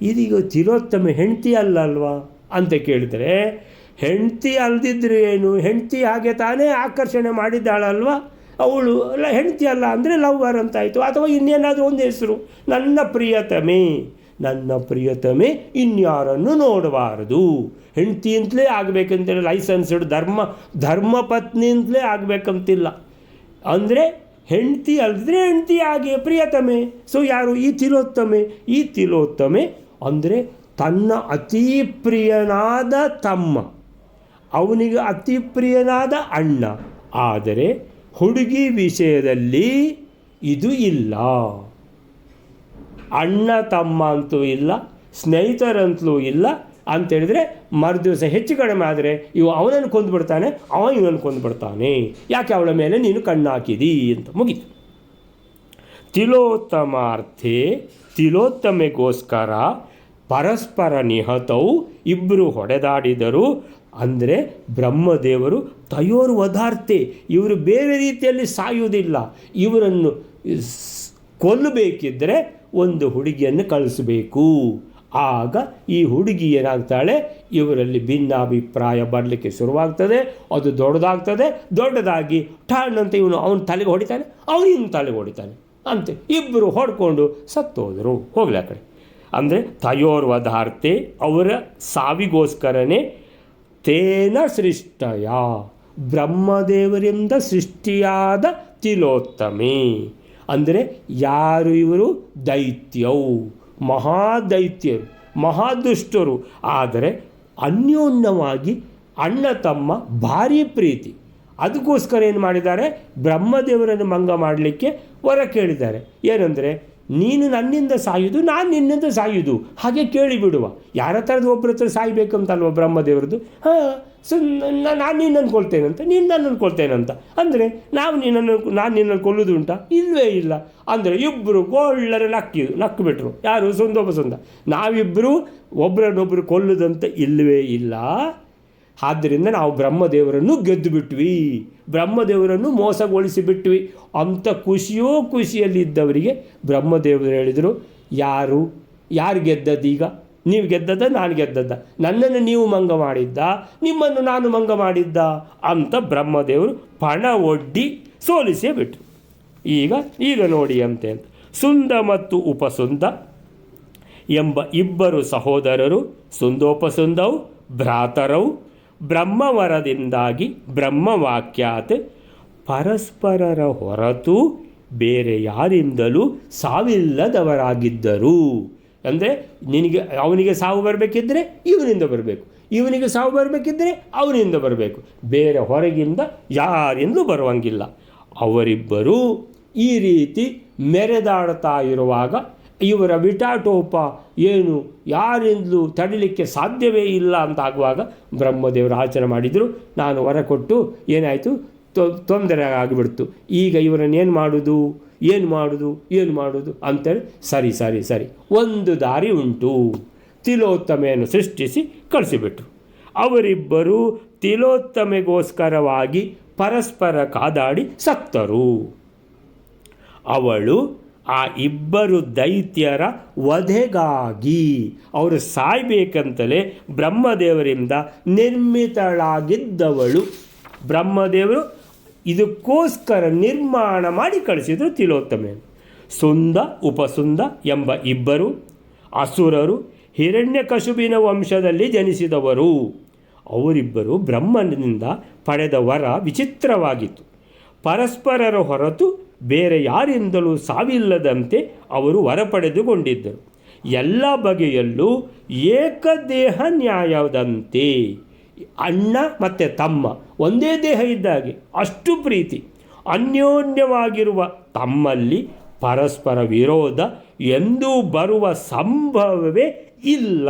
ಇದೀಗ ತಿಲೋತ್ತಮ ಹೆಂಡತಿ ಅಲ್ವಾ ಅಂತ ಕೇಳಿದರೆ, ಹೆಂಡತಿ ಅಲ್ದಿದ್ರೆ ಏನು? ಹೆಂಡತಿ ಹಾಗೆ ತಾನೇ ಆಕರ್ಷಣೆ ಮಾಡಿದ್ದಾಳಲ್ವ ಅವಳು. ಅಲ್ಲ, ಹೆಂಡತಿ ಅಲ್ಲ ಅಂದರೆ ಲವ್ವರ್ ಅಂತಾಯಿತು, ಅಥವಾ ಇನ್ನೇನಾದರೂ ಒಂದು ಹೆಸರು. ನನ್ನ ಪ್ರಿಯತಮೆ ಇನ್ಯಾರನ್ನು ನೋಡಬಾರದು, ಹೆಂಡತಿ ಅಂತಲೇ ಆಗಬೇಕಂತೇಳಿ ಲೈಸೆನ್ಸ್ಡ್ ಧರ್ಮಪತ್ನಿ ಅಂತಲೇ ಆಗಬೇಕಂತಿಲ್ಲ. ಅಂದರೆ ಹೆಂಡತಿ ಅಲ್ದಿದ್ರೆ ಹೆಂಡತಿ ಆಗಿ ಪ್ರಿಯತಮೆ. ಸೊ ಯಾರು? ಈ ತಿಲೋತ್ತಮೆ ಅಂದರೆ ತನ್ನ ಅತಿ ಪ್ರಿಯನಾದ ತಮ್ಮ, ಅವನಿಗೆ ಅತಿ ಪ್ರಿಯನಾದ ಅಣ್ಣ. ಆದರೆ ಹುಡುಗಿ ವಿಷಯದಲ್ಲಿ ಇದು ಇಲ್ಲ. ಅಣ್ಣ ತಮ್ಮ ಅಂತೂ ಇಲ್ಲ, ಸ್ನೇಹಿತರಂತಲೂ ಇಲ್ಲ. ಅಂತೇಳಿದರೆ ಮರುದಿವಸ ಹೆಚ್ಚು ಕಡಿಮೆ ಆದರೆ ಅವನನ್ನು ಕೊಂದುಬಿಡ್ತಾನೆ, ಇವನನ್ನು ಕೊಂದುಬಿಡ್ತಾನೆ. ಯಾಕೆ? ಅವಳ ಮೇಲೆ ನೀನು ಕಣ್ಣು ಹಾಕಿದಿ ಅಂತ ಮುಗೀತು. ತಿಲೋತ್ತಮಾರ್ಥೆ ತಿಲೋತ್ತಮೆಗೋಸ್ಕರ ಪರಸ್ಪರ ನಿಹತವು, ಇಬ್ಬರು ಹೊಡೆದಾಡಿದರು. ಅಂದರೆ ಬ್ರಹ್ಮದೇವರು ತಯೋರ್ ವಧಾರ್ಥೆ, ಇವರು ಬೇರೆ ರೀತಿಯಲ್ಲಿ ಸಾಯುವುದಿಲ್ಲ. ಇವರನ್ನು ಕೊಲ್ಲಬೇಕಿದ್ದರೆ ಒಂದು ಹುಡುಗಿಯನ್ನು ಕಳಿಸಬೇಕು. ಆಗ ಈ ಹುಡುಗಿ ಏನಾಗ್ತಾಳೆ, ಇವರಲ್ಲಿ ಭಿನ್ನಾಭಿಪ್ರಾಯ ಬರಲಿಕ್ಕೆ ಶುರುವಾಗ್ತದೆ. ಅದು ದೊಡ್ಡದಾಗಿ ಠಾಣ್ ಅಂತ ಅವನ ತಲೆಗೆ ಹೊಡಿತಾನೆ, ಇವನು ತಲೆಗೆ ಹೊಡಿತಾನೆ ಅಂತೆ. ಇಬ್ಬರು ಹೊಡ್ಕೊಂಡು ಸತ್ತೋದರು. ಹೋಗಲಿ ಆ ಕಡೆ. ಅಂದರೆ ತಯೋರ್ವಧಾರ್ತೆ ಅವರ ಸಾವಿಗೋಸ್ಕರನೇ ತೇನ ಸೃಷ್ಟಯ ಬ್ರಹ್ಮದೇವರಿಂದ ಸೃಷ್ಟಿಯಾದ ತಿಲೋತ್ತಮೆ. ಅಂದರೆ ಯಾರು ಇವರು? ದೈತ್ಯವು, ಮಹಾದೈತ್ಯರು, ಮಹಾದುಷ್ಟರು. ಆದರೆ ಅನ್ಯೋನ್ಯವಾಗಿ ಅಣ್ಣ ತಮ್ಮ ಭಾರಿ ಪ್ರೀತಿ. ಅದಕ್ಕೋಸ್ಕರ ಏನು ಮಾಡಿದ್ದಾರೆ? ಬ್ರಹ್ಮದೇವರನ್ನು ಮಂಗ ಮಾಡಲಿಕ್ಕೆ ವರ ಕೇಳಿದ್ದಾರೆ. ಏನಂದರೆ, ನೀನು ನನ್ನಿಂದ ಸಾಯುವುದು, ನಾನು ನಿನ್ನಿಂದ ಸಾಯುವುದು, ಹಾಗೆ ಕೇಳಿಬಿಡುವ. ಯಾರ ಥರದ ಒಬ್ಬರ ಹತ್ರ ಸಾಯಬೇಕಂತಲ್ವ ಬ್ರಹ್ಮದೇವರದ್ದು. ನಾನು ನಿನ್ನನ್ನು ಕೊಲ್ತೇನಂತ, ನೀನು ನನ್ನನ್ನು ಕೊಲ್ತೇನಂತ. ಅಂದರೆ ನಾನು ನಿನ್ನನ್ನು ಕೊಲ್ಲುವುದು ಉಂಟಾ? ಇಲ್ಲವೇ ಇಲ್ಲ. ಅಂದರೆ ಇಬ್ಬರು ಒಳ್ಳೆಯ ನಕ್ಕು ಬಿಟ್ಟರು. ಯಾರು? ಸುಂದ. ನಾವಿಬ್ಬರು ಒಬ್ಬರನ್ನೊಬ್ಬರು ಕೊಲ್ಲುದಂತ ಇಲ್ಲವೇ ಇಲ್ಲ. ಆದ್ದರಿಂದ ನಾವು ಬ್ರಹ್ಮದೇವರನ್ನು ಗೆದ್ದು ಬಿಟ್ವಿ, ಬ್ರಹ್ಮದೇವರನ್ನು ಮೋಸಗೊಳಿಸಿ ಬಿಟ್ವಿ ಅಂತ ಖುಷಿಯಲ್ಲಿದ್ದವರಿಗೆ ಬ್ರಹ್ಮದೇವರು ಹೇಳಿದರು, ಯಾರು ಗೆದ್ದದ್ದೀಗ? ನೀವು ಗೆದ್ದದ, ನಾನು ಗೆದ್ದದ್ದ? ನನ್ನನ್ನು ನೀವು ಮಂಗ ಮಾಡಿದ್ದ, ನಿಮ್ಮನ್ನು ನಾನು ಮಂಗ ಮಾಡಿದ್ದ ಅಂತ ಬ್ರಹ್ಮದೇವರು ಪಣ ಒಡ್ಡಿ ಸೋಲಿಸೇ ಬಿಟ್ರು. ಈಗ ನೋಡಿ ಅಂತ ಸುಂದ ಮತ್ತು ಉಪಸುಂದ ಎಂಬ ಇಬ್ಬರು ಸಹೋದರರು, ಸುಂದೋಪಸುಂದವು ಭ್ರಾತರವು, ಬ್ರಹ್ಮವರದಿಂದಾಗಿ ಬ್ರಹ್ಮವಾಕ್ಯಾತ್ ಪರಸ್ಪರರ ಹೊರತು ಬೇರೆ ಯಾರಿಂದಲೂ ಸಾವಿಲ್ಲದವರಾಗಿದ್ದರು. ಅಂದರೆ ಅವನಿಗೆ ಸಾವು ಬರಬೇಕಿದ್ದರೆ ಇವನಿಂದ ಬರಬೇಕು, ಇವನಿಗೆ ಸಾವು ಬರಬೇಕಿದ್ದರೆ ಅವನಿಂದ ಬರಬೇಕು, ಬೇರೆ ಹೊರಗಿಂದ ಯಾರಿಂದಲೂ ಬರುವಂಗಿಲ್ಲ. ಅವರಿಬ್ಬರೂ ಈ ರೀತಿ ಮೆರೆದಾಡ್ತಾ ಇರುವಾಗ ಇವರ ವಿಟಾಟೋಪ ಏನು ಯಾರಿಂದಲೂ ತಡಿಲಿಕ್ಕೆ ಸಾಧ್ಯವೇ ಇಲ್ಲ ಅಂತಾಗುವಾಗ ಬ್ರಹ್ಮದೇವರು ಆಚರಣೆ ಮಾಡಿದರು. ನಾನು ವರ ಕೊಟ್ಟು ಏನಾಯಿತು, ತೊಂದರೆ ಆಗಿಬಿಡ್ತು. ಈಗ ಇವರನ್ನು ಏನು ಮಾಡೋದು ಅಂತೇಳಿ ಸರಿ ಒಂದು ದಾರಿ ಉಂಟು. ತಿಲೋತ್ತಮೆಯನ್ನು ಸೃಷ್ಟಿಸಿ ಕಳಿಸಿಬಿಟ್ರು. ಅವರಿಬ್ಬರೂ ತಿಲೋತ್ತಮೆಗೋಸ್ಕರವಾಗಿ ಪರಸ್ಪರ ಕಾದಾಡಿ ಸತ್ತರು. ಅವಳು ಆ ಇಬ್ಬರು ದೈತ್ಯರ ವಧೆಗಾಗಿ, ಅವರು ಸಾಯಬೇಕಂತಲೇ ಬ್ರಹ್ಮದೇವರಿಂದ ನಿರ್ಮಿತಳಾಗಿದ್ದವಳು. ಬ್ರಹ್ಮದೇವರು ಇದಕ್ಕೋಸ್ಕರ ನಿರ್ಮಾಣ ಮಾಡಿ ಕಳಿಸಿದರು ತಿಲೋತ್ತಮೆಯನ್ನು. ಸುಂದ ಉಪಸುಂದ ಎಂಬ ಇಬ್ಬರು ಅಸುರರು ಹಿರಣ್ಯಕಶುಬಿನ ವಂಶದಲ್ಲಿ ಜನಿಸಿದವರು. ಅವರಿಬ್ಬರು ಬ್ರಹ್ಮನಿಂದ ಪಡೆದ ವರ ವಿಚಿತ್ರವಾಗಿತ್ತು. ಪರಸ್ಪರರ ಹೊರತು ಬೇರೆ ಯಾರಿಂದಲೂ ಸಾವಿಲ್ಲದಂತೆ ಅವರು ವರ ಪಡೆದುಕೊಂಡಿದ್ದರು. ಎಲ್ಲ ಬಗೆಯಲ್ಲೂ ಏಕದೇಹ ನ್ಯಾಯದಂತೆ. ಅಣ್ಣ ಮತ್ತು ತಮ್ಮ ಒಂದೇ ದೇಹ ಇದ್ದಾಗೆ ಅಷ್ಟು ಪ್ರೀತಿ. ಅನ್ಯೋನ್ಯವಾಗಿರುವ ತಮ್ಮಲ್ಲಿ ಪರಸ್ಪರ ವಿರೋಧ ಎಂದೂ ಬರುವ ಸಂಭವವೇ ಇಲ್ಲ.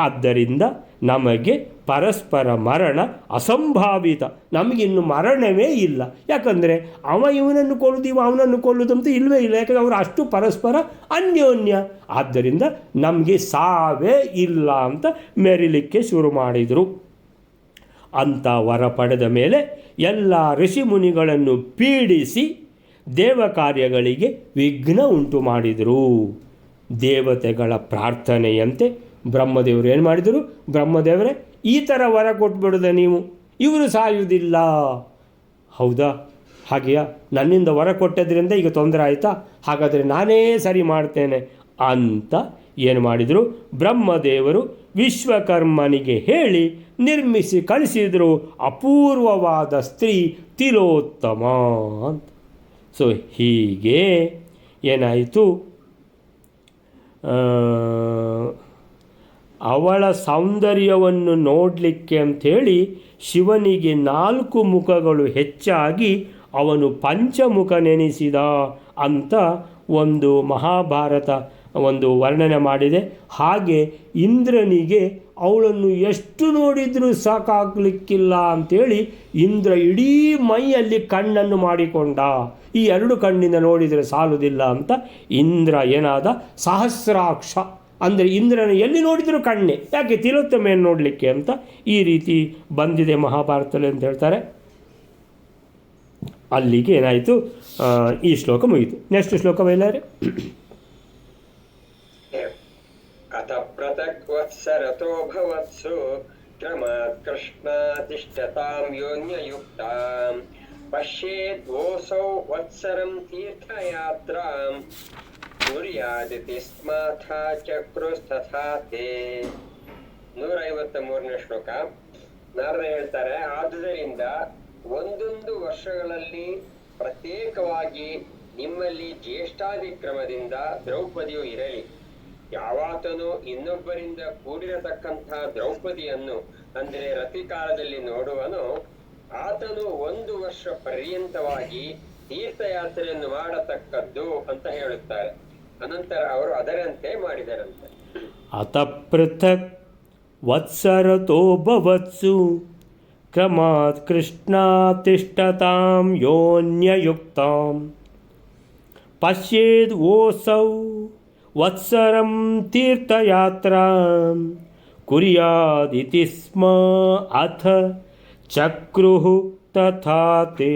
ಆದ್ದರಿಂದ ನಮಗೆ ಪರಸ್ಪರ ಮರಣ ಅಸಂಭಾವಿತ. ನಮಗಿನ್ನು ಮರಣವೇ ಇಲ್ಲ. ಯಾಕಂದರೆ ಇವನನ್ನು ಕೊಲ್ಲುದು, ಅವನನ್ನು ಕೊಲ್ಲುದಂತ ಇಲ್ಲವೇ ಇಲ್ಲ. ಯಾಕಂದರೆ ಅವರು ಅಷ್ಟು ಪರಸ್ಪರ ಅನ್ಯೋನ್ಯ. ಆದ್ದರಿಂದ ನಮಗೆ ಸಾವೇ ಇಲ್ಲ ಅಂತ ಮೆರಿಲಿಕ್ಕೆ ಶುರು ಮಾಡಿದರು. ಅಂತ ವರ ಪಡೆದ ಮೇಲೆ ಎಲ್ಲ ಋಷಿಮುನಿಗಳನ್ನು ಪೀಡಿಸಿ ದೇವ ಕಾರ್ಯಗಳಿಗೆ ವಿಘ್ನ ಉಂಟು ಮಾಡಿದರು. ದೇವತೆಗಳ ಪ್ರಾರ್ಥನೆಯಂತೆ ಬ್ರಹ್ಮದೇವರು ಏನು ಮಾಡಿದರು? ಬ್ರಹ್ಮದೇವರೇ, ಈ ಥರ ವರ ಕೊಟ್ಬಿಡುದ ನೀವು, ಇವರು ಸಾಯುವುದಿಲ್ಲ. ಹೌದಾ? ಹಾಗೆಯಾ? ನನ್ನಿಂದ ವರ ಕೊಟ್ಟದ್ರಿಂದ ಈಗ ತೊಂದರೆ ಆಯಿತಾ? ಹಾಗಾದರೆ ನಾನೇ ಸರಿ ಮಾಡ್ತೇನೆ ಅಂತ ಏನು ಮಾಡಿದರು? ಬ್ರಹ್ಮದೇವರು ವಿಶ್ವಕರ್ಮನಿಗೆ ಹೇಳಿ ನಿರ್ಮಿಸಿ ಕಳಿಸಿದರು ಅಪೂರ್ವವಾದ ಸ್ತ್ರೀ ತಿಲೋತ್ತಮ ಅಂತ. ಸೊ ಹೀಗೆ ಏನಾಯಿತು? ಅವಳ ಸೌಂದರ್ಯವನ್ನು ನೋಡಲಿಕ್ಕೆ ಅಂಥೇಳಿ ಶಿವನಿಗೆ 4 ಮುಖಗಳು ಹೆಚ್ಚಾಗಿ ಅವನು ಪಂಚಮುಖನೆನಿಸಿದ ಅಂತ ಒಂದು ಮಹಾಭಾರತ ಒಂದು ವರ್ಣನೆ ಮಾಡಿದೆ. ಹಾಗೆ ಇಂದ್ರನಿಗೆ ಅವಳನ್ನು ಎಷ್ಟು ನೋಡಿದರೂ ಸಾಕಾಗಲಿಕ್ಕಿಲ್ಲ ಅಂಥೇಳಿ ಇಂದ್ರ ಇಡೀ ಮೈಯಲ್ಲಿ ಕಣ್ಣನ್ನು ಮಾಡಿಕೊಂಡ. ಈ 2 ಕಣ್ಣಿಂದ ನೋಡಿದರೆ ಸಾಲುವುದಿಲ್ಲ ಅಂತ ಇಂದ್ರ ಏನಾದ? ಸಹಸ್ರಾಕ್ಷ. ಅಂದರೆ ಇಂದ್ರನ ಎಲ್ಲಿ ನೋಡಿದರೂ ಕಣ್ಣೆ. ಯಾಕೆ? ತಿಲೋತ್ತಮೆಯನ್ನು ನೋಡಲಿಕ್ಕೆ ಅಂತ ಈ ರೀತಿ ಬಂದಿದೆ ಮಹಾಭಾರತದಲ್ಲಿ ಅಂತ ಹೇಳ್ತಾರೆ. ಅಲ್ಲಿಗೆ ಏನಾಯಿತು? ಈ ಶ್ಲೋಕ ಮುಗಿತು. ನೆಕ್ಸ್ಟ್ ಶ್ಲೋಕ ಬೈಲಾರೆ. ಅಥ ಪೃಥಕ್ ವತ್ಸರತೋ ಭವತ್ಸು ಕ್ರಮಾತ್ ಕೃಷ್ಣಾತಿಷ್ಠತಾಂ ಯೋನ್ಯಯುಕ್ತಾಂ ಪಶ್ಯೇದ್ವೋಸೌ ವತ್ಸರಂ ತೀರ್ಥಯಾತ್ರಾಂ ನುರ್ಯಾದಿತಿ ಸ್ಮಾಥಾ ಚಕ್ರುಸ್ತಥಾ ತೇ. 153ನೇ ಶ್ಲೋಕ. ನಾರದ ಹೇಳ್ತಾರೆ, ಆದುದರಿಂದ ಒಂದೊಂದು ವರ್ಷಗಳಲ್ಲಿ ಪ್ರತ್ಯೇಕವಾಗಿ ನಿಮ್ಮಲ್ಲಿ ಜ್ಯೇಷ್ಠಾದಿಕ್ರಮದಿಂದ ದ್ರೌಪದಿಯು ಇರಲಿ. ಯಾವಾತನು ಇನ್ನೊಬ್ಬರಿಂದ ಕೂಡಿರತಕ್ಕಂಥ ದ್ರೌಪದಿಯನ್ನು ಅಂದರೆ ರತಿಕಾಲದಲ್ಲಿ ನೋಡುವನೋ ಆತನು 1 ವರ್ಷ ಪರ್ಯಂತವಾಗಿ ತೀರ್ಥಯಾತ್ರೆಯನ್ನು ಮಾಡತಕ್ಕದ್ದು ಅಂತ ಹೇಳುತ್ತಾರೆ. ಅನಂತರ ಅವರು ಅದರಂತೆ ಮಾಡಿದರಂತೆ. ಅತ ಪೃಥಕ್ ವತ್ಸರತೋ ಭವತ್ಸು ಕ್ರಮಾತ್ ಕೃಷ್ಣಾತಿಷ್ಠತಾಂ ಯೋನ್ಯಯುಕ್ತಾಂ ಪಶ್ಯೇದ್ ಓಸೌ ವತ್ಸರಂ ತೀರ್ಥಯಾತ್ರಾಂ ಕುರ್ಯಾದಿತಿ ಸ್ಮ ಅಥ ಚಕ್ರುಃ ತಥಾ ತೇ.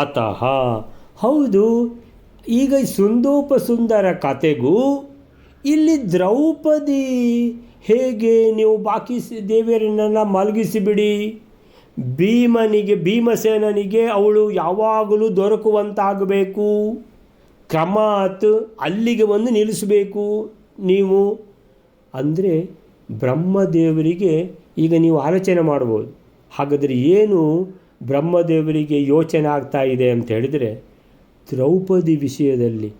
ಅತಃ ಹೌದು, ಈಗ ಸುಂದೋಪಸುಂದರ ಕತೆಗೂ ಇಲ್ಲಿ ದ್ರೌಪದಿ ಹೇಗೆ ನೀವು ಬಾಕಿ ದೇವಿಯರನ್ನೆಲ್ಲ ಮಲಗಿಸಿಬಿಡಿ, ಭೀಮಸೇನನಿಗೆ ಅವಳು ಯಾವಾಗಲೂ ದೊರಕುವಂತಾಗಬೇಕು, ಕ್ರಮಾತ್ ಅಲ್ಲಿಗೆ ಬಂದು ನಿಲ್ಲಿಸಬೇಕು ನೀವು ಅಂದರೆ ಬ್ರಹ್ಮದೇವರಿಗೆ ಈಗ ನೀವು ಆಲೋಚನೆ ಮಾಡ್ಬೋದು. ಹಾಗಾದರೆ ಏನು ಬ್ರಹ್ಮದೇವರಿಗೆ ಯೋಚನೆ ಆಗ್ತಾ ಇದೆ ಅಂತ ಹೇಳಿದರೆ, ದ್ರೌಪದಿ ವಿಷಯದಲ್ಲಿ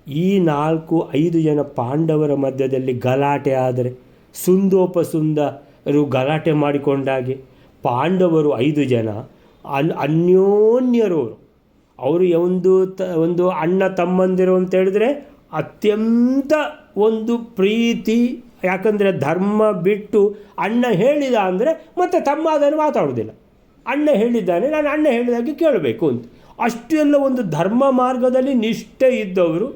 ಈ 4-5 ಜನ ಪಾಂಡವರ ಮಧ್ಯದಲ್ಲಿ ಗಲಾಟೆ ಆದರೆ, ಸುಂದೋಪಸುಂದರು ಗಲಾಟೆ ಮಾಡಿಕೊಂಡಾಗೆ, ಪಾಂಡವರು 5 ಜನ ಅನ್ಯೋನ್ಯರವರು, ಅವರು ಒಂದು ಅಣ್ಣ ತಮ್ಮಂದಿರು ಅಂತ ಹೇಳಿದ್ರೆ ಅತ್ಯಂತ ಒಂದು ಪ್ರೀತಿ. ಯಾಕಂದರೆ ಧರ್ಮ ಬಿಟ್ಟು ಅಣ್ಣ ಹೇಳಿದ ಅಂದರೆ ಮತ್ತೆ ತಮ್ಮ ಅದನ್ನು ಮಾತಾಡೋದಿಲ್ಲ. ಅಣ್ಣ ಹೇಳಿದ್ದಾನೆ, ನಾನು ಅಣ್ಣ ಹೇಳಿದಾಗೆ ಕೇಳಬೇಕು ಅಂತ, ಅಷ್ಟು ಎಲ್ಲ ಒಂದು ಧರ್ಮ ಮಾರ್ಗದಲ್ಲಿ ನಿಷ್ಠೆ ಇದ್ದವರು,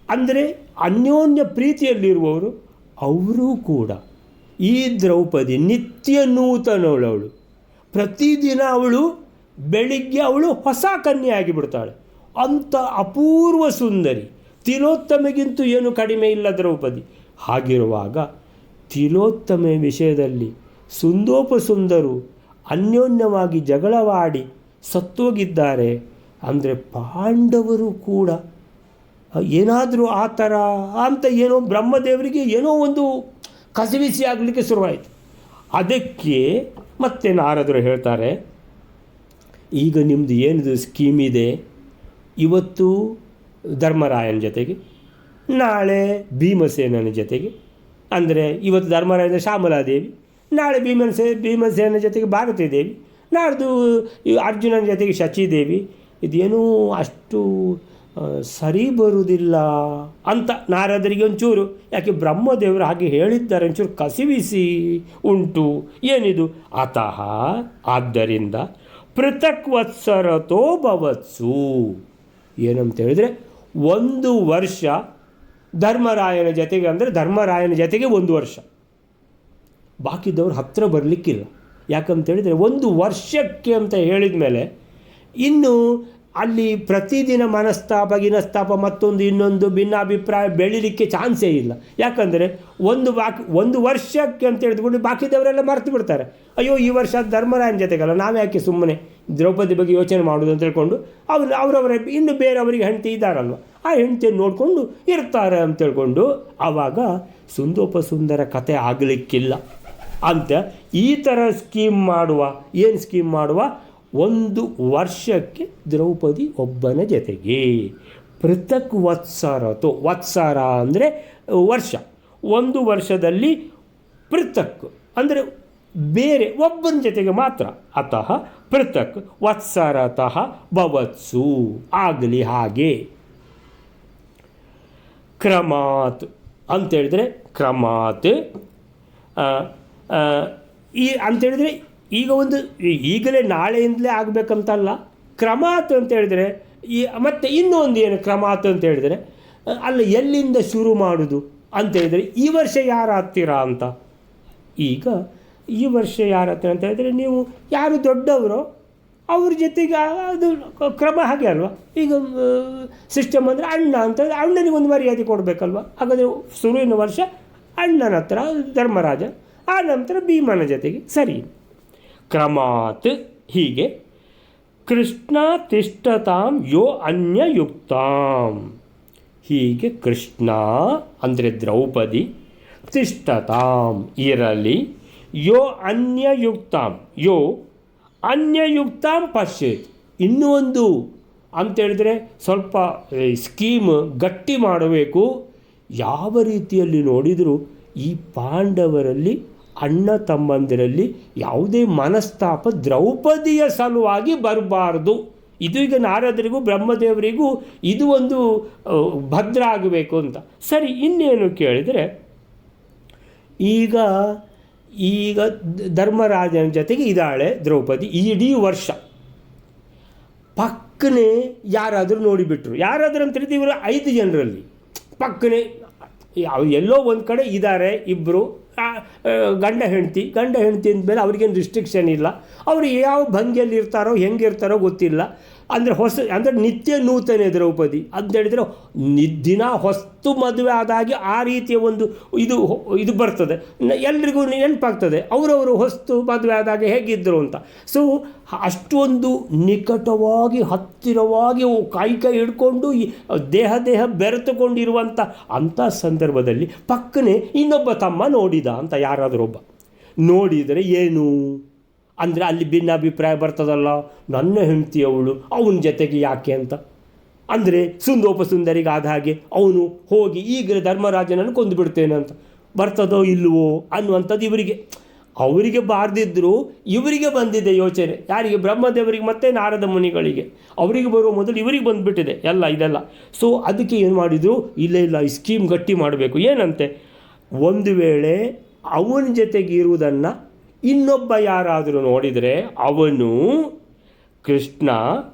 ಅಂದರೆ ಅನ್ಯೋನ್ಯ ಪ್ರೀತಿಯಲ್ಲಿರುವವರು. ಅವರೂ ಕೂಡ ಈ ದ್ರೌಪದಿ ನಿತ್ಯ ನೂತನವಳು, ಪ್ರತಿದಿನ ಅವಳು ಬೆಳಿಗ್ಗೆ ಅವಳು ಹೊಸ ಕನ್ಯೆ ಆಗಿಬಿಡ್ತಾಳೆ. ಅಂಥ ಅಪೂರ್ವ ಸುಂದರಿ, ತಿಲೋತ್ತಮೆಗಿಂತೂ ಏನು ಕಡಿಮೆ ಇಲ್ಲ ದ್ರೌಪದಿ. ಹಾಗಿರುವಾಗ ತಿಲೋತ್ತಮೆ ವಿಷಯದಲ್ಲಿ ಸುಂದೋಪಸುಂದರು ಅನ್ಯೋನ್ಯವಾಗಿ ಜಗಳವಾಡಿ ಸತ್ತೋಗಿದ್ದಾರೆ ಅಂದರೆ ಪಾಂಡವರು ಕೂಡ ಏನಾದರೂ ಆ ಥರ ಅಂತ ಏನೋ ಬ್ರಹ್ಮದೇವರಿಗೆ ಏನೋ ಒಂದು ಕಸಿವಿಸಿ ಆಗಲಿಕ್ಕೆ ಶುರುವಾಯಿತು. ಅದಕ್ಕೆ ಮತ್ತೆ ನಾರದರು ಹೇಳ್ತಾರೆ, ಈಗ ನಿಮ್ಮದು ಏನಿದು ಸ್ಕೀಮ್ ಇದೆ, ಇವತ್ತು ಧರ್ಮರಾಯನ ಜೊತೆಗೆ, ನಾಳೆ ಭೀಮಸೇನನ ಜೊತೆಗೆ, ಅಂದರೆ ಇವತ್ತು ಧರ್ಮರಾಯನ ಶ್ಯಾಮಲಾದೇವಿ, ನಾಳೆ ಭೀಮಸೇನ ಜೊತೆಗೆ ಭಾರತೀ ದೇವಿ, ನಾಡ್ದು ಅರ್ಜುನನ ಜೊತೆಗೆ ಶಚಿದೇವಿ, ಇದೇನೂ ಅಷ್ಟು ಸರಿ ಬರುವುದಿಲ್ಲ ಅಂತ ನಾರದರಿಗೆ ಒಂಚೂರು, ಯಾಕೆ ಬ್ರಹ್ಮದೇವರು ಹಾಗೆ ಹೇಳಿದ್ದಾರೆ, ಒಂಚೂರು ಕಸಿವಿಸಿ ಉಂಟು. ಏನಿದು? ಅತಃ ಆದ್ದರಿಂದ ಪೃಥಕ್ ವತ್ಸರತೋ ಭವತ್ಸು, ಏನಂತ ಹೇಳಿದರೆ 1 ವರ್ಷ ಧರ್ಮರಾಯನ ಜೊತೆಗೆ, ಅಂದರೆ ಧರ್ಮರಾಯನ ಜೊತೆಗೆ 1 ವರ್ಷ, ಬಾಕಿದವ್ರು ಹತ್ತಿರ ಬರಲಿಕ್ಕಿಲ್ಲ. ಯಾಕಂತೇಳಿದರೆ 1 ವರ್ಷಕ್ಕೆ ಅಂತ ಹೇಳಿದ ಮೇಲೆ ಇನ್ನು ಅಲ್ಲಿ ಪ್ರತಿದಿನ ಗಿನಸ್ತಾಪ ಮತ್ತೊಂದು ಇನ್ನೊಂದು ಭಿನ್ನಾಭಿಪ್ರಾಯ ಬೆಳೀಲಿಕ್ಕೆ ಚಾನ್ಸೇ ಇಲ್ಲ. ಯಾಕಂದರೆ ಒಂದು ವರ್ಷಕ್ಕೆ ಅಂತ ಹೇಳಿದ್ಕೊಂಡು ಬಾಕಿದವರೆಲ್ಲ ಮರೆತು ಬಿಡ್ತಾರೆ. ಅಯ್ಯೋ ಈ ವರ್ಷ ಧರ್ಮರಾಯನ ಜೊತೆಗಲ್ಲ, ನಾವ್ಯಾಕೆ ಸುಮ್ಮನೆ ದ್ರೌಪದಿ ಬಗ್ಗೆ ಯೋಚನೆ ಮಾಡೋದು ಅಂತ ಹೇಳ್ಕೊಂಡು ಅವರವರ ಇನ್ನು ಬೇರೆಯವರಿಗೆ ಹೆಂಡತಿ ಇದ್ದಾರಲ್ವ, ಆ ಹೆಂಡತಿಯನ್ನು ನೋಡಿಕೊಂಡು ಇರ್ತಾರೆ ಅಂತ ಹೇಳ್ಕೊಂಡು ಆವಾಗ ಸುಂದೋಪಸುಂದರ ಕತೆ ಆಗಲಿಕ್ಕಿಲ್ಲ ಅಂತ ಈ ಥರ ಸ್ಕೀಮ್ ಮಾಡುವ 1 ವರ್ಷಕ್ಕೆ ದ್ರೌಪದಿ ಒಬ್ಬನ ಜೊತೆಗೆ ಪೃಥಕ್ ವತ್ಸರತೋ, ವತ್ಸರ ಅಂದರೆ ವರ್ಷ, 1 ವರ್ಷದಲ್ಲಿ ಪೃಥಕ್ ಅಂದರೆ ಬೇರೆ ಒಬ್ಬನ ಜೊತೆಗೆ ಮಾತ್ರ. ಅತಃ ಪೃಥಕ್ ವತ್ಸರತಃ ಭವತ್ಸು, ಆಗಲಿ ಹಾಗೆ. ಕ್ರಮಾತ್ ಅಂತೇಳಿದರೆ ಕ್ರಮಾತ್ ಅಂತೇಳಿದರೆ ಈಗ ಈಗಲೇ ನಾಳೆಯಿಂದಲೇ ಆಗಬೇಕಂತಲ್ಲ. ಕ್ರಮಾತ್ ಅಂತ ಹೇಳಿದರೆ ಮತ್ತು ಇನ್ನೊಂದು ಏನು ಕ್ರಮಾತ್ ಅಂತ ಹೇಳಿದರೆ ಅಲ್ಲ, ಎಲ್ಲಿಂದ ಶುರು ಮಾಡೋದು ಅಂತೇಳಿದರೆ ಈ ವರ್ಷ ಯಾರು ಹತ್ತಿರ ಅಂತ. ಈಗ ಈ ವರ್ಷ ಯಾರು ಹತ್ತಿರ ಅಂತ ಹೇಳಿದರೆ ನೀವು ಯಾರು ದೊಡ್ಡವರೋ ಅವ್ರ ಜೊತೆಗೆ ಅದು ಕ್ರಮ ಹಾಗೆ ಅಲ್ವಾ. ಈಗ ಸಿಸ್ಟಮ್ ಅಂದರೆ ಅಣ್ಣ ಅಂತ ಅಣ್ಣನಿಗೆ ಒಂದು ಮರ್ಯಾದೆ ಕೊಡಬೇಕಲ್ವ. ಹಾಗಾದರೆ ಶುರುವಿನ ವರ್ಷ ಅಣ್ಣನ ಹತ್ರ ಧರ್ಮರಾಜ, ಆ ನಂತರ ಭೀಮನ ಜೊತೆಗೆ ಸರಿ. ಕ್ರಮಾತ್ ಹೀಗೆ ಕೃಷ್ಣ ತಿಷ್ಠತಾಂ ಯೋ ಅನ್ಯಯುಕ್ತಾಂ. ಹೀಗೆ ಕೃಷ್ಣ ಅಂದರೆ ದ್ರೌಪದಿ, ತಿಷ್ಠತಾಂ ಇರಲಿ, ಯೋ ಅನ್ಯಯುಕ್ತಾಂ, ಯೋ ಅನ್ಯಯುಕ್ತಾಂ ಪಶ್ಯೇತ್. ಇನ್ನೂ ಒಂದು ಅಂತೇಳಿದರೆ ಸ್ವಲ್ಪ ಸ್ಕೀಮ್ ಗಟ್ಟಿ ಮಾಡಬೇಕು. ಯಾವ ರೀತಿಯಲ್ಲಿ ನೋಡಿದರೂ ಈ ಪಾಂಡವರಲ್ಲಿ, ಅಣ್ಣ ತಮ್ಮಂದಿರಲ್ಲಿ ಯಾವುದೇ ಮನಸ್ತಾಪ ದ್ರೌಪದಿಯ ಸಲುವಾಗಿ ಬರಬಾರ್ದು. ಇದು ಈಗ ನಾರದರಿಗೂ ಬ್ರಹ್ಮದೇವರಿಗೂ ಇದು ಒಂದು ಭದ್ರ ಆಗಬೇಕು ಅಂತ. ಸರಿ, ಇನ್ನೇನು ಕೇಳಿದರೆ, ಈಗ ಧರ್ಮರಾಜನ ಜೊತೆಗೆ ಇದ್ದಾಳೆ ದ್ರೌಪದಿ ಇಡೀ ವರ್ಷ. ಪಕ್ಕನೆ ಯಾರಾದರೂ ನೋಡಿಬಿಟ್ರು, ಯಾರಾದರೂ ಅಂತ ಹೇಳಿದ್ರೆ ಇವರು 5 ಜನರಲ್ಲಿ ಪಕ್ಕನೆ ಎಲ್ಲೋ ಒಂದು ಕಡೆ ಇದ್ದಾರೆ ಇಬ್ಬರು ಗಂಡ ಹೆಂಡತಿ ಅಂದಮೇಲೆ ಅವ್ರಿಗೇನು ರಿಸ್ಟ್ರಿಕ್ಷನ್ ಇಲ್ಲ. ಅವರು ಯಾವ ಭಂಗಿಯಲ್ಲಿ ಇರ್ತಾರೋ ಹೆಂಗಿರ್ತಾರೋ ಗೊತ್ತಿಲ್ಲ. ಅಂದರೆ ನಿತ್ಯ ನೂತನೆ ದ್ರೌಪದಿ ಅಂತ ಹೇಳಿದರೆ ದಿನ ಹೊಸ್ತು ಮದುವೆ ಆದಾಗೆ ಆ ರೀತಿಯ ಒಂದು ಇದು ಬರ್ತದೆ, ಎಲ್ರಿಗೂ ನೆನಪಾಗ್ತದೆ ಅವರವರು ಹೊಸ್ತು ಮದುವೆ ಆದಾಗ ಹೇಗಿದ್ದರು ಅಂತ. ಸೊ ಅಷ್ಟೊಂದು ನಿಕಟವಾಗಿ ಹತ್ತಿರವಾಗಿ ಕೈ ಹಿಡ್ಕೊಂಡು ದೇಹ ಬೆರೆತುಕೊಂಡಿರುವಂಥ ಅಂಥ ಸಂದರ್ಭದಲ್ಲಿ ಪಕ್ಕನೆ ಇನ್ನೊಬ್ಬ ತಮ್ಮ ನೋಡಿದ ಅಂತ ಯಾರಾದರೂ ಒಬ್ಬ ನೋಡಿದರೆ ಏನು ಅಂದರೆ ಅಲ್ಲಿ ಭಿನ್ನಾಭಿಪ್ರಾಯ ಬರ್ತದಲ್ಲ, ನನ್ನ ಹೆಂಡತಿ ಅವನ ಜೊತೆಗೆ ಯಾಕೆ ಅಂತ. ಅಂದರೆ ಸುಂದೋಪಸುಂದರಿಗೆ ಆದ ಹಾಗೆ ಅವನು ಹೋಗಿ ಈಗಲೇ ಧರ್ಮರಾಜನನ್ನು ಕೊಂದು ಬಿಡ್ತೇನೆ ಅಂತ ಬರ್ತದೋ ಇಲ್ಲವೋ ಅನ್ನುವಂಥದ್ದು ಅವರಿಗೆ ಬಾರ್ದಿದ್ದರೂ ಇವರಿಗೆ ಬಂದಿದೆ ಯೋಚನೆ. ಯಾರಿಗೆ? ಬ್ರಹ್ಮದೇವರಿಗೆ ಮತ್ತು ನಾರದ ಮುನಿಗಳಿಗೆ. ಅವರಿಗೆ ಬರುವ ಮೊದಲು ಇವರಿಗೆ ಬಂದುಬಿಟ್ಟಿದೆ ಇದೆಲ್ಲ. ಸೊ ಅದಕ್ಕೆ ಏನು ಮಾಡಿದರು, ಇಲ್ಲ ಈ ಸ್ಕೀಮ್ ಗಟ್ಟಿ ಮಾಡಬೇಕು. ಏನಂತೆ, ಒಂದು ವೇಳೆ ಅವನ ಜೊತೆಗೆ ಇರುವುದನ್ನು ಇನ್ನೊಬ್ಬ ಯಾರಾದರೂ ನೋಡಿದರೆ ಅವನು ಕೃಷ್ಣ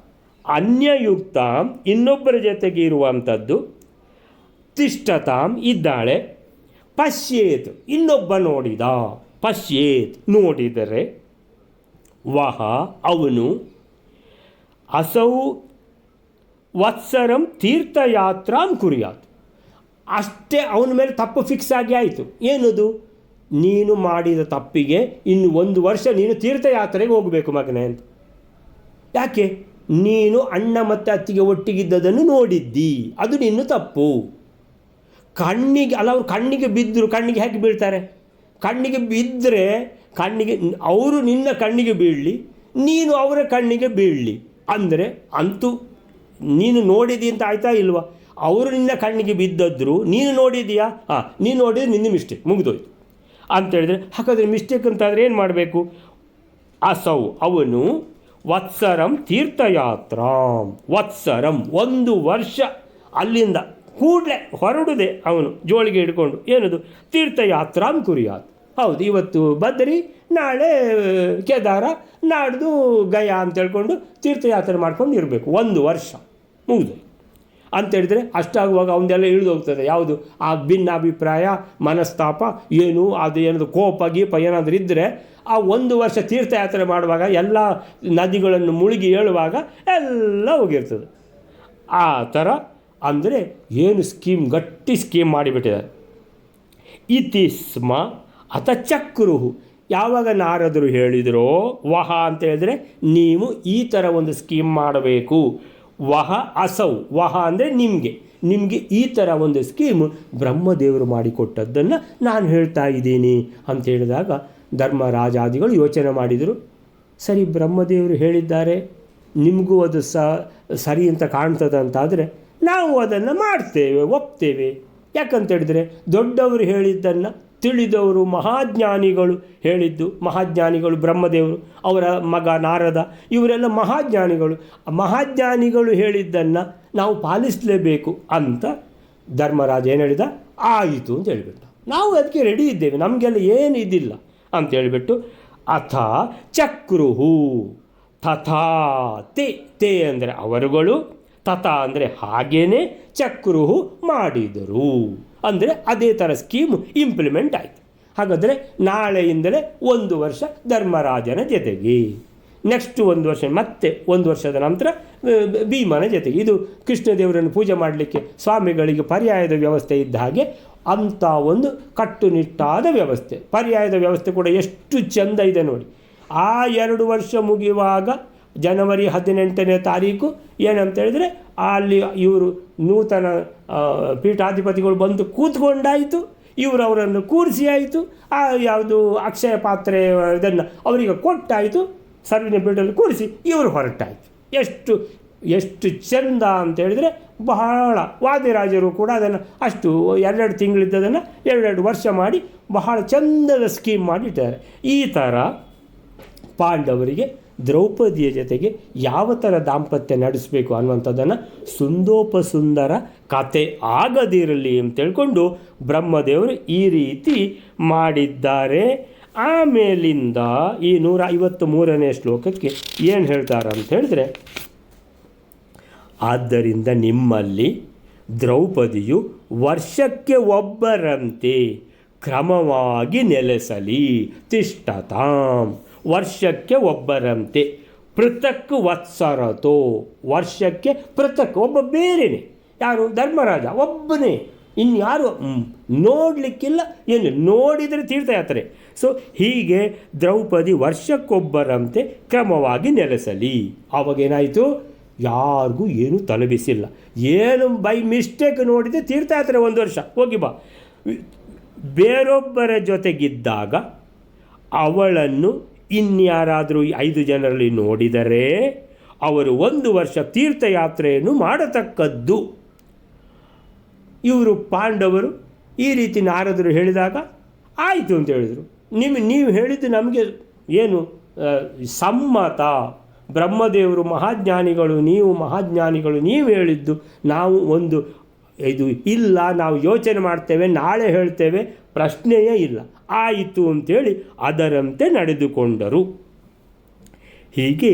ಅನ್ಯಯುಕ್ತಾಂ ಇನ್ನೊಬ್ಬರ ಜೊತೆಗೆ ಇರುವಂಥದ್ದು, ತಿಷ್ಠತಾಂ ಇದ್ದಾಳೆ, ಪಶ್ಯೇತ್ ಇನ್ನೊಬ್ಬ ನೋಡಿದ, ಪಶ್ಯೇತ್ ನೋಡಿದರೆ, ವಹ ಅವನು, ಅಸೌ ವತ್ಸರಂ ತೀರ್ಥಯಾತ್ರಾಂ ಕುರ್ಯಾತ್. ಅಷ್ಟೇ ಅವನ ಮೇಲೆ ತಪ್ಪು ಫಿಕ್ಸ್ ಆಗಿ ಆಯಿತು. ಏನದು? ನೀನು ಮಾಡಿದ ತಪ್ಪಿಗೆ ಇನ್ನು 1 ವರ್ಷ ನೀನು ತೀರ್ಥಯಾತ್ರೆಗೆ ಹೋಗಬೇಕು ಮಗನೇ ಅಂತ. ಯಾಕೆ? ನೀನು ಅಣ್ಣ ಮತ್ತು ಅತ್ತಿಗೆ ಒಟ್ಟಿಗಿದ್ದದನ್ನು ನೋಡಿದ್ದಿ, ಅದು ನಿನ್ನ ತಪ್ಪು. ಅವ್ರು ಕಣ್ಣಿಗೆ ಬಿದ್ದರು, ಕಣ್ಣಿಗೆ ಹೇಗೆ ಬೀಳ್ತಾರೆ? ಕಣ್ಣಿಗೆ ಬಿದ್ದರೆ ಅವರು ನಿನ್ನ ಕಣ್ಣಿಗೆ ಬೀಳಲಿ, ನೀನು ಅವರ ಕಣ್ಣಿಗೆ ಬೀಳಲಿ. ಅಂದರೆ ಅಂತೂ ನೀನು ನೋಡಿದಿ ಅಂತ ಆಯ್ತಾ ಇಲ್ವಾ? ಅವರು ನಿನ್ನ ಕಣ್ಣಿಗೆ ಬಿದ್ದದ್ರು, ನೀನು ನೋಡಿದೀಯಾ? ನೀನು ನೋಡಿದ್ರೆ ನಿನ್ನ ಮಿಸ್ಟೇಕ್ ಮುಗಿದೋಯ್ತು ಅಂತೇಳಿದರೆ, ಹಾಗಾದರೆ ಮಿಸ್ಟೇಕ್ ಅಂತಾದರೆ ಏನು ಮಾಡಬೇಕು? ಅಸೌ ಅವನು ವತ್ಸರಂ ತೀರ್ಥಯಾತ್ರಾಂ, ವತ್ಸರಂ 1 ವರ್ಷ ಅಲ್ಲಿಂದ ಕೂಡಲೇ ಹೊರಡುದೆ ಅವನು ಜೋಳಿಗೆ ಹಿಡ್ಕೊಂಡು. ಏನದು? ತೀರ್ಥಯಾತ್ರಾಂ ಕುರ್ಯಾತ್. ಹೌದು, ಇವತ್ತು ಬದ್ರಿ, ನಾಳೆ ಕೇದಾರ, ನಾಡ್ದು ಗಯಾ ಅಂತ ಹೇಳ್ಕೊಂಡು ತೀರ್ಥಯಾತ್ರೆ ಮಾಡ್ಕೊಂಡು ಇರಬೇಕು 1 ವರ್ಷ ಮುಗಿದು ಅಂತೇಳಿದರೆ. ಅಷ್ಟಾಗುವಾಗ ಅವನ್ನೆಲ್ಲ ಇಳಿದೋಗ್ತದೆ. ಯಾವುದು? ಆ ಭಿನ್ನಾಭಿಪ್ರಾಯ, ಮನಸ್ತಾಪ, ಏನದು ಕೋಪ ಗೀಪ ಏನಾದರೂ ಇದ್ದರೆ ಆ 1 ವರ್ಷ ತೀರ್ಥಯಾತ್ರೆ ಮಾಡುವಾಗ ಎಲ್ಲ ನದಿಗಳನ್ನು ಮುಳುಗಿ ಏಳುವಾಗ ಎಲ್ಲ ಹೋಗಿರ್ತದೆ. ಆ ಥರ ಅಂದರೆ ಏನು ಗಟ್ಟಿ ಸ್ಕೀಮ್ ಮಾಡಿಬಿಟ್ಟಿದ್ದಾರೆ. ಇತಿ ಸ್ಮ ಅಥ ಚಕ್ರುಹು. ಯಾವಾಗ ನಾರದರು ಹೇಳಿದರೋ ವಹ ಅಂತ ಹೇಳಿದರೆ ನೀವು ಈ ಥರ ಒಂದು ಸ್ಕೀಮ್ ಮಾಡಬೇಕು. ವಹ ಅಸೌ, ವಹ ಅಂದರೆ ನಿಮಗೆ ಈ ಥರ ಒಂದು ಸ್ಕೀಮು ಬ್ರಹ್ಮದೇವರು ಮಾಡಿಕೊಟ್ಟದ್ದನ್ನು ನಾನು ಹೇಳ್ತಾ ಇದ್ದೀನಿ ಅಂತ ಹೇಳಿದಾಗ ಧರ್ಮರಾಜಾದಿಗಳು ಯೋಚನೆ ಮಾಡಿದರು. ಸರಿ, ಬ್ರಹ್ಮದೇವರು ಹೇಳಿದ್ದಾರೆ, ನಿಮಗೂ ಅದು ಸರಿ ಅಂತ ಕಾಣ್ತದೆ ಅಂತಾದರೆ ನಾವು ಅದನ್ನು ಮಾಡ್ತೇವೆ, ಒಪ್ತೇವೆ. ಯಾಕಂತೇಳಿದರೆ ದೊಡ್ಡವರು ಹೇಳಿದ್ದನ್ನು ತಿಳಿದವರು ಮಹಾಜ್ಞಾನಿಗಳು ಹೇಳಿದ್ದು, ಮಹಾಜ್ಞಾನಿಗಳು ಬ್ರಹ್ಮದೇವರು, ಅವರ ಮಗ ನಾರದ, ಇವರೆಲ್ಲ ಮಹಾಜ್ಞಾನಿಗಳು ಹೇಳಿದ್ದನ್ನು ನಾವು ಪಾಲಿಸಲೇಬೇಕು ಅಂತ ಧರ್ಮರಾಜ ಏನು ಹೇಳಿದ? ಆಯಿತು ಅಂತ ಹೇಳಿಬಿಟ್ಟು ನಾವು ಅದಕ್ಕೆ ರೆಡಿ ಇದ್ದೇವೆ, ನಮಗೆಲ್ಲ ಏನು ಇದಿಲ್ಲ ಅಂತ ಹೇಳಿಬಿಟ್ಟು ಅಥ ಚಕ್ರುಹು ತಥಾ ತೇ ಅಂದರೆ ಅವರುಗಳು, ತಥಾ ಅಂದರೆ ಹಾಗೇನೆ, ಚಕ್ರುಹು ಮಾಡಿದರು ಅಂದರೆ ಅದೇ ಥರ ಸ್ಕೀಮು ಇಂಪ್ಲಿಮೆಂಟ್ ಆಯಿತು. ಹಾಗಾದರೆ ನಾಳೆಯಿಂದಲೇ 1 ವರ್ಷ ಧರ್ಮರಾಜನ ಜೊತೆಗೆ, ನೆಕ್ಸ್ಟ್ 1 ವರ್ಷ, ಮತ್ತೆ 1 ವರ್ಷದ ನಂತರ ಭೀಮನ ಜೊತೆಗೆ. ಇದು ಕೃಷ್ಣದೇವರನ್ನು ಪೂಜೆ ಮಾಡಲಿಕ್ಕೆ ಸ್ವಾಮಿಗಳಿಗೆ ಪರ್ಯಾಯದ ವ್ಯವಸ್ಥೆ ಇದ್ದ ಹಾಗೆ ಅಂಥ ಒಂದು ಕಟ್ಟುನಿಟ್ಟಾದ ವ್ಯವಸ್ಥೆ. ಪರ್ಯಾಯದ ವ್ಯವಸ್ಥೆ ಕೂಡ ಎಷ್ಟು ಚೆಂದ ಇದೆ ನೋಡಿ. ಆ 2 ವರ್ಷ ಮುಗಿಯುವಾಗ ಜನವರಿ 18ನೇ ತಾರೀಕು ಏನಂತ ಹೇಳಿದರೆ ಅಲ್ಲಿ ಇವರು ನೂತನ ಪೀಠಾಧಿಪತಿಗಳು ಬಂದು ಕೂತ್ಕೊಂಡಾಯಿತು, ಇವರು ಅವರನ್ನು ಕೂರಿಸಿ ಆಯಿತು, ಆ ಯಾವುದು ಅಕ್ಷಯ ಪಾತ್ರೆ ಇದನ್ನು ಅವರಿಗೆ ಕೊಟ್ಟಾಯಿತು, ಸರ್ವಿನ ಪೀಠದಲ್ಲಿ ಕೂರಿಸಿ ಇವರು ಹೊರಟಾಯಿತು. ಎಷ್ಟು ಚೆಂದ ಅಂತೇಳಿದರೆ ಬಹಳ ವಾದಿರಾಜರು ಕೂಡ ಅದನ್ನು ಅಷ್ಟು 2 ತಿಂಗಳಿದ್ದದನ್ನು 2 ವರ್ಷ ಮಾಡಿ ಬಹಳ ಚೆಂದದ ಸ್ಕೀಮ್ ಮಾಡಿದ್ದಾರೆ. ಈ ಥರ ಪಾಂಡವರಿಗೆ ದ್ರೌಪದಿಯ ಜೊತೆಗೆ ಯಾವ ಥರ ದಾಂಪತ್ಯ ನಡೆಸಬೇಕು ಅನ್ನುವಂಥದ್ದನ್ನು ಸುಂದೋಪಸುಂದರ ಕತೆ ಆಗದಿರಲಿ ಅಂತ ತಿಳ್ಕೊಂಡು ಬ್ರಹ್ಮದೇವರು ಈ ರೀತಿ ಮಾಡಿದ್ದಾರೆ. ಆಮೇಲಿಂದ ಈ 153ನೇ ಶ್ಲೋಕಕ್ಕೆ ಏನು ಹೇಳ್ತಾರೆ ಅಂತ ಹೇಳಿದ್ರೆ, ಆದ್ದರಿಂದ ನಿಮ್ಮಲ್ಲಿ ದ್ರೌಪದಿಯು ವರ್ಷಕ್ಕೆ ಒಬ್ಬರಂತೆ ಕ್ರಮವಾಗಿ ನೆಲೆಸಲಿ. ತಿಷ್ಠತಾಂ, ವರ್ಷಕ್ಕೆ ಒಬ್ಬರಂತೆ. ಪೃಥಕ್ ವತ್ಸರತೋ, ವರ್ಷಕ್ಕೆ ಪೃಥಕ್, ಒಬ್ಬ ಬೇರೆಯೇ. ಯಾರು? ಧರ್ಮರಾಜ ಒಬ್ಬನೇ, ಇನ್ಯಾರು ನೋಡಲಿಕ್ಕಿಲ್ಲ. ಏನು ನೋಡಿದರೆ ತೀರ್ಥಯಾತ್ರೆ. ಸೊ ಹೀಗೆ ದ್ರೌಪದಿ ವರ್ಷಕ್ಕೊಬ್ಬರಂತೆ ಕ್ರಮವಾಗಿ ನೆಲೆಸಲಿ. ಆವಾಗೇನಾಯಿತು? ಯಾರಿಗೂ ಏನೂ ತಲೆಬಿಸಿಲ್ಲ. ಏನು ಬೈ ಮಿಸ್ಟೇಕ್ ನೋಡಿದೆ ತೀರ್ಥಯಾತ್ರೆ 1 ವರ್ಷ ಹೋಗಿ ಬಾ. ಬೇರೊಬ್ಬರ ಜೊತೆಗಿದ್ದಾಗ ಅವಳನ್ನು ಇನ್ಯಾರಾದರೂ 5 ಜನರಲ್ಲಿ ನೋಡಿದರೆ ಅವರು 1 ವರ್ಷ ತೀರ್ಥಯಾತ್ರೆಯನ್ನು ಮಾಡತಕ್ಕದ್ದು. ಇವರು ಪಾಂಡವರು ಈ ರೀತಿ ನಾರದರು ಹೇಳಿದಾಗ ಆಯಿತು ಅಂತ ಹೇಳಿದರು. ನೀವು ಹೇಳಿದ್ದು ನಮಗೆ ಏನು ಸಮ್ಮತ. ಬ್ರಹ್ಮದೇವರು ಮಹಾಜ್ಞಾನಿಗಳು, ನೀವು ಮಹಾಜ್ಞಾನಿಗಳು, ನೀವು ಹೇಳಿದ್ದು ನಾವು ಒಂದು ಇದು ಇಲ್ಲ, ನಾವು ಯೋಚನೆ ಮಾಡ್ತೇವೆ, ನಾಳೆ ಹೇಳ್ತೇವೆ, ಪ್ರಶ್ನೆಯೇ ಇಲ್ಲ, ಆಯಿತು ಅಂಥೇಳಿ ಅದರಂತೆ ನಡೆದುಕೊಂಡರು. ಹೀಗೆ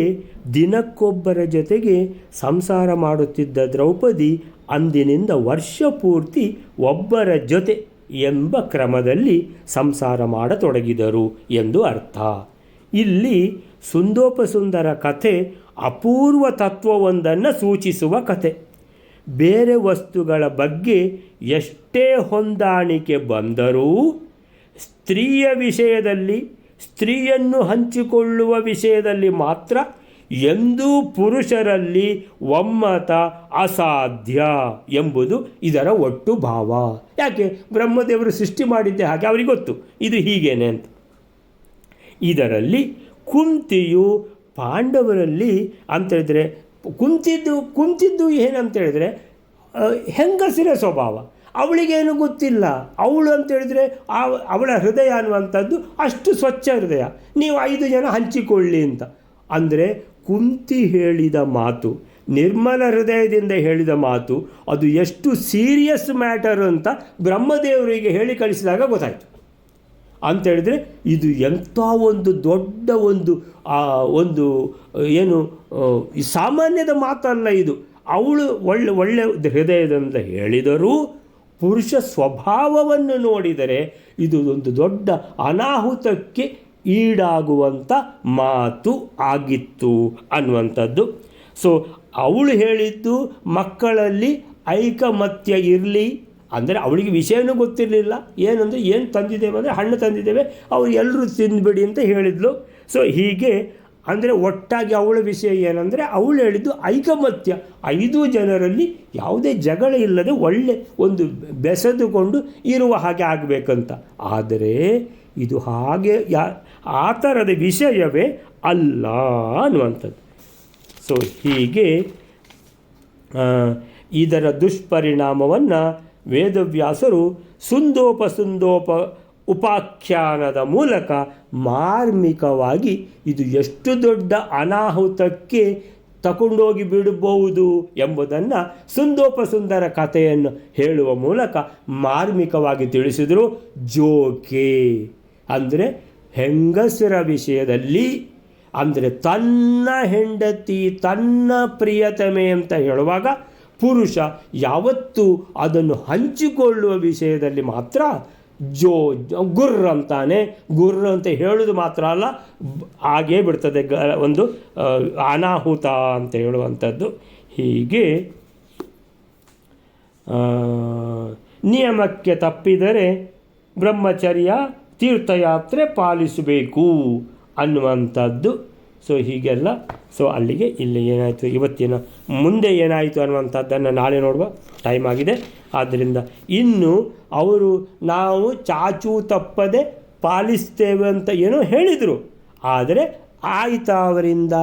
ದಿನಕ್ಕೊಬ್ಬರ ಜೊತೆಗೆ ಸಂಸಾರ ಮಾಡುತ್ತಿದ್ದ ದ್ರೌಪದಿ ಅಂದಿನಿಂದ ವರ್ಷ ಪೂರ್ತಿ ಒಬ್ಬರ ಜೊತೆ ಎಂಬ ಕ್ರಮದಲ್ಲಿ ಸಂಸಾರ ಮಾಡತೊಡಗಿದರು ಎಂದು ಅರ್ಥ. ಇಲ್ಲಿ ಸುಂದೋಪಸುಂದರ ಕಥೆ ಅಪೂರ್ವ ತತ್ವವೊಂದನ್ನು ಸೂಚಿಸುವ ಕಥೆ. ಬೇರೆ ವಸ್ತುಗಳ ಬಗ್ಗೆ ಎಷ್ಟೇ ಹೊಂದಾಣಿಕೆ ಬಂದರೂ ಸ್ತ್ರೀಯ ವಿಷಯದಲ್ಲಿ, ಸ್ತ್ರೀಯನ್ನು ಹಂಚಿಕೊಳ್ಳುವ ವಿಷಯದಲ್ಲಿ ಮಾತ್ರ ಎಂದೂ ಪುರುಷರಲ್ಲಿ ಒಮ್ಮತ ಅಸಾಧ್ಯ ಎಂಬುದು ಇದರ ಒಟ್ಟು ಭಾವ. ಯಾಕೆ? ಬ್ರಹ್ಮದೇವರು ಸೃಷ್ಟಿ ಮಾಡಿದ್ದೆ ಹಾಗೆ, ಅವರಿಗೆ ಗೊತ್ತು ಇದು ಹೀಗೇನೆ ಅಂತ. ಇದರಲ್ಲಿ ಕುಂತಿಯು ಪಾಂಡವರಲ್ಲಿ ಅಂತೇಳಿದರೆ ಕುಂತಿದ್ದು ಏನಂತೇಳಿದರೆ ಹೆಂಗಸಿನ ಸ್ವಭಾವ. ಅವಳಿಗೇನು ಗೊತ್ತಿಲ್ಲ. ಅವಳು ಅಂತೇಳಿದರೆ ಅವಳ ಹೃದಯ ಅನ್ನುವಂಥದ್ದು ಅಷ್ಟು ಸ್ವಚ್ಛ ಹೃದಯ. ನೀವು 5 ಜನ ಹಂಚಿಕೊಳ್ಳಿ ಅಂತ ಅಂದರೆ ಕುಂತಿ ಹೇಳಿದ ಮಾತು, ನಿರ್ಮಲ ಹೃದಯದಿಂದ ಹೇಳಿದ ಮಾತು, ಅದು ಎಷ್ಟು ಸೀರಿಯಸ್ ಮ್ಯಾಟರ್ ಅಂತ ಬ್ರಹ್ಮದೇವರಿಗೆ ಹೇಳಿ ಕಳಿಸಿದಾಗ ಗೊತ್ತಾಯಿತು. ಅಂಥೇಳಿದರೆ ಇದು ಎಂಥ ಒಂದು ದೊಡ್ಡ ಒಂದು ಏನು ಸಾಮಾನ್ಯದ ಮಾತಲ್ಲ ಇದು. ಅವಳು ಒಳ್ಳೆ ಹೃದಯದಿಂದ ಹೇಳಿದರೂ ಪುರುಷ ಸ್ವಭಾವವನ್ನು ನೋಡಿದರೆ ಇದು ಒಂದು ದೊಡ್ಡ ಅನಾಹುತಕ್ಕೆ ಈಡಾಗುವಂಥ ಮಾತು ಆಗಿತ್ತು ಅನ್ನುವಂಥದ್ದು. ಸೊ ಅವಳು ಹೇಳಿದ್ದು ಮಕ್ಕಳಲ್ಲಿ ಐಕಮತ್ಯ ಇರಲಿ ಅಂದರೆ ಅವಳಿಗೆ ವಿಷಯನೂ ಗೊತ್ತಿರಲಿಲ್ಲ. ಏನಂದರೆ ಏನು ತಂದಿದ್ದೇವೆ ಅಂದರೆ ಹಣ್ಣು ತಂದಿದ್ದೇವೆ, ಅವರು ಎಲ್ಲರೂ ತಿಂದುಬಿಡಿ ಅಂತ ಹೇಳಿದ್ಲು. ಸೊ ಹೀಗೆ ಅಂದರೆ ಒಟ್ಟಾಗಿ ಅವಳ ವಿಷಯ ಏನಂದರೆ ಅವಳು ಹೇಳಿದ್ದು ಐಕಮತ್ಯ, 5 ಜನರಲ್ಲಿ ಯಾವುದೇ ಜಗಳ ಇಲ್ಲದೆ ಒಳ್ಳೆ ಒಂದು ಬೆಸೆದುಕೊಂಡು ಇರುವ ಹಾಗೆ ಆಗಬೇಕಂತ. ಆದರೆ ಇದು ಹಾಗೆ ಆ ಥರದ ವಿಷಯವೇ ಅಲ್ಲ ಅನ್ನುವಂಥದ್ದು. ಸೊ ಹೀಗೆ ಇದರ ದುಷ್ಪರಿಣಾಮವನ್ನು ವೇದವ್ಯಾಸರು ಸುಂದೋಪ ಉಪಾಖ್ಯಾನದ ಮೂಲಕ ಮಾರ್ಮಿಕವಾಗಿ ಇದು ಎಷ್ಟು ದೊಡ್ಡ ಅನಾಹುತಕ್ಕೆ ತಗೊಂಡೋಗಿ ಬಿಡಬಹುದು ಎಂಬುದನ್ನು ಸುಂದೋಪಸುಂದರ ಕಥೆಯನ್ನು ಹೇಳುವ ಮೂಲಕ ಮಾರ್ಮಿಕವಾಗಿ ತಿಳಿಸಿದರು. ಜೋಕೆ ಅಂದರೆ ಹೆಂಗಸರ ವಿಷಯದಲ್ಲಿ ಅಂದರೆ ತನ್ನ ಹೆಂಡತಿ, ತನ್ನ ಪ್ರಿಯತಮೆ ಅಂತ ಹೇಳುವಾಗ ಪುರುಷ ಯಾವತ್ತೂ ಅದನ್ನು ಹಂಚಿಕೊಳ್ಳುವ ವಿಷಯದಲ್ಲಿ ಮಾತ್ರ ಗುರ್ರ ಅಂತಾನೆ. ಗುರ್ರ ಅಂತ ಹೇಳೋದು ಮಾತ್ರ ಅಲ್ಲ, ಹಾಗೇ ಬಿಡ್ತದೆ ಒಂದು ಅನಾಹುತ ಅಂತ ಹೇಳುವಂಥದ್ದು. ಹೀಗೆ ನಿಯಮಕ್ಕೆ ತಪ್ಪಿದರೆ ಬ್ರಹ್ಮಚರ್ಯ, ತೀರ್ಥಯಾತ್ರೆ ಪಾಲಿಸಬೇಕು ಅನ್ನುವಂಥದ್ದು. ಸೊ ಹೀಗೆಲ್ಲ ಸೊ ಅಲ್ಲಿಗೆ ಇಲ್ಲಿ ಏನಾಯಿತು, ಇವತ್ತಿನ ಮುಂದೆ ಏನಾಯಿತು ಅನ್ನುವಂಥದ್ದನ್ನು ನಾಳೆ ನೋಡುವ ಟೈಮ್ ಆಗಿದೆ. ಆದ್ದರಿಂದ ಇನ್ನು ಅವರು ನಾವು ಚಾಚೂ ತಪ್ಪದೆ ಪಾಲಿಸ್ತೇವೆ ಅಂತ ಏನೋ ಹೇಳಿದರು, ಆದರೆ ಆಯಿತಾ ಅವರಿಂದ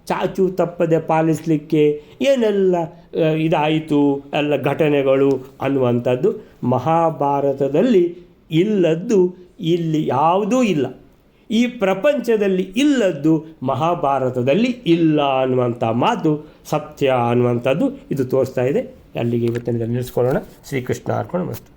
ಚಾಚೂ ತಪ್ಪದೆ ಪಾಲಿಸಲಿಕ್ಕೆ ಏನೆಲ್ಲ ಇದಾಯಿತು ಎಲ್ಲ ಘಟನೆಗಳು ಅನ್ನುವಂಥದ್ದು ಮಹಾಭಾರತದಲ್ಲಿ ಇಲ್ಲದ್ದು ಇಲ್ಲಿ ಯಾವುದೂ ಇಲ್ಲ. ಈ ಪ್ರಪಂಚದಲ್ಲಿ ಇಲ್ಲದ್ದು ಮಹಾಭಾರತದಲ್ಲಿ ಇಲ್ಲ ಅನ್ನುವಂಥ ಮಾತು ಸತ್ಯ ಅನ್ನುವಂಥದ್ದು ಇದು ತೋರಿಸ್ತಾ ಇದೆ. ಅಲ್ಲಿಗೆ ಇವತ್ತಿನ ನಿಲ್ಲಿಸ್ಕೊಳ್ಳೋಣ. ಶ್ರೀಕೃಷ್ಣ ಅರ್ಪಣ ಮಸ್ತು.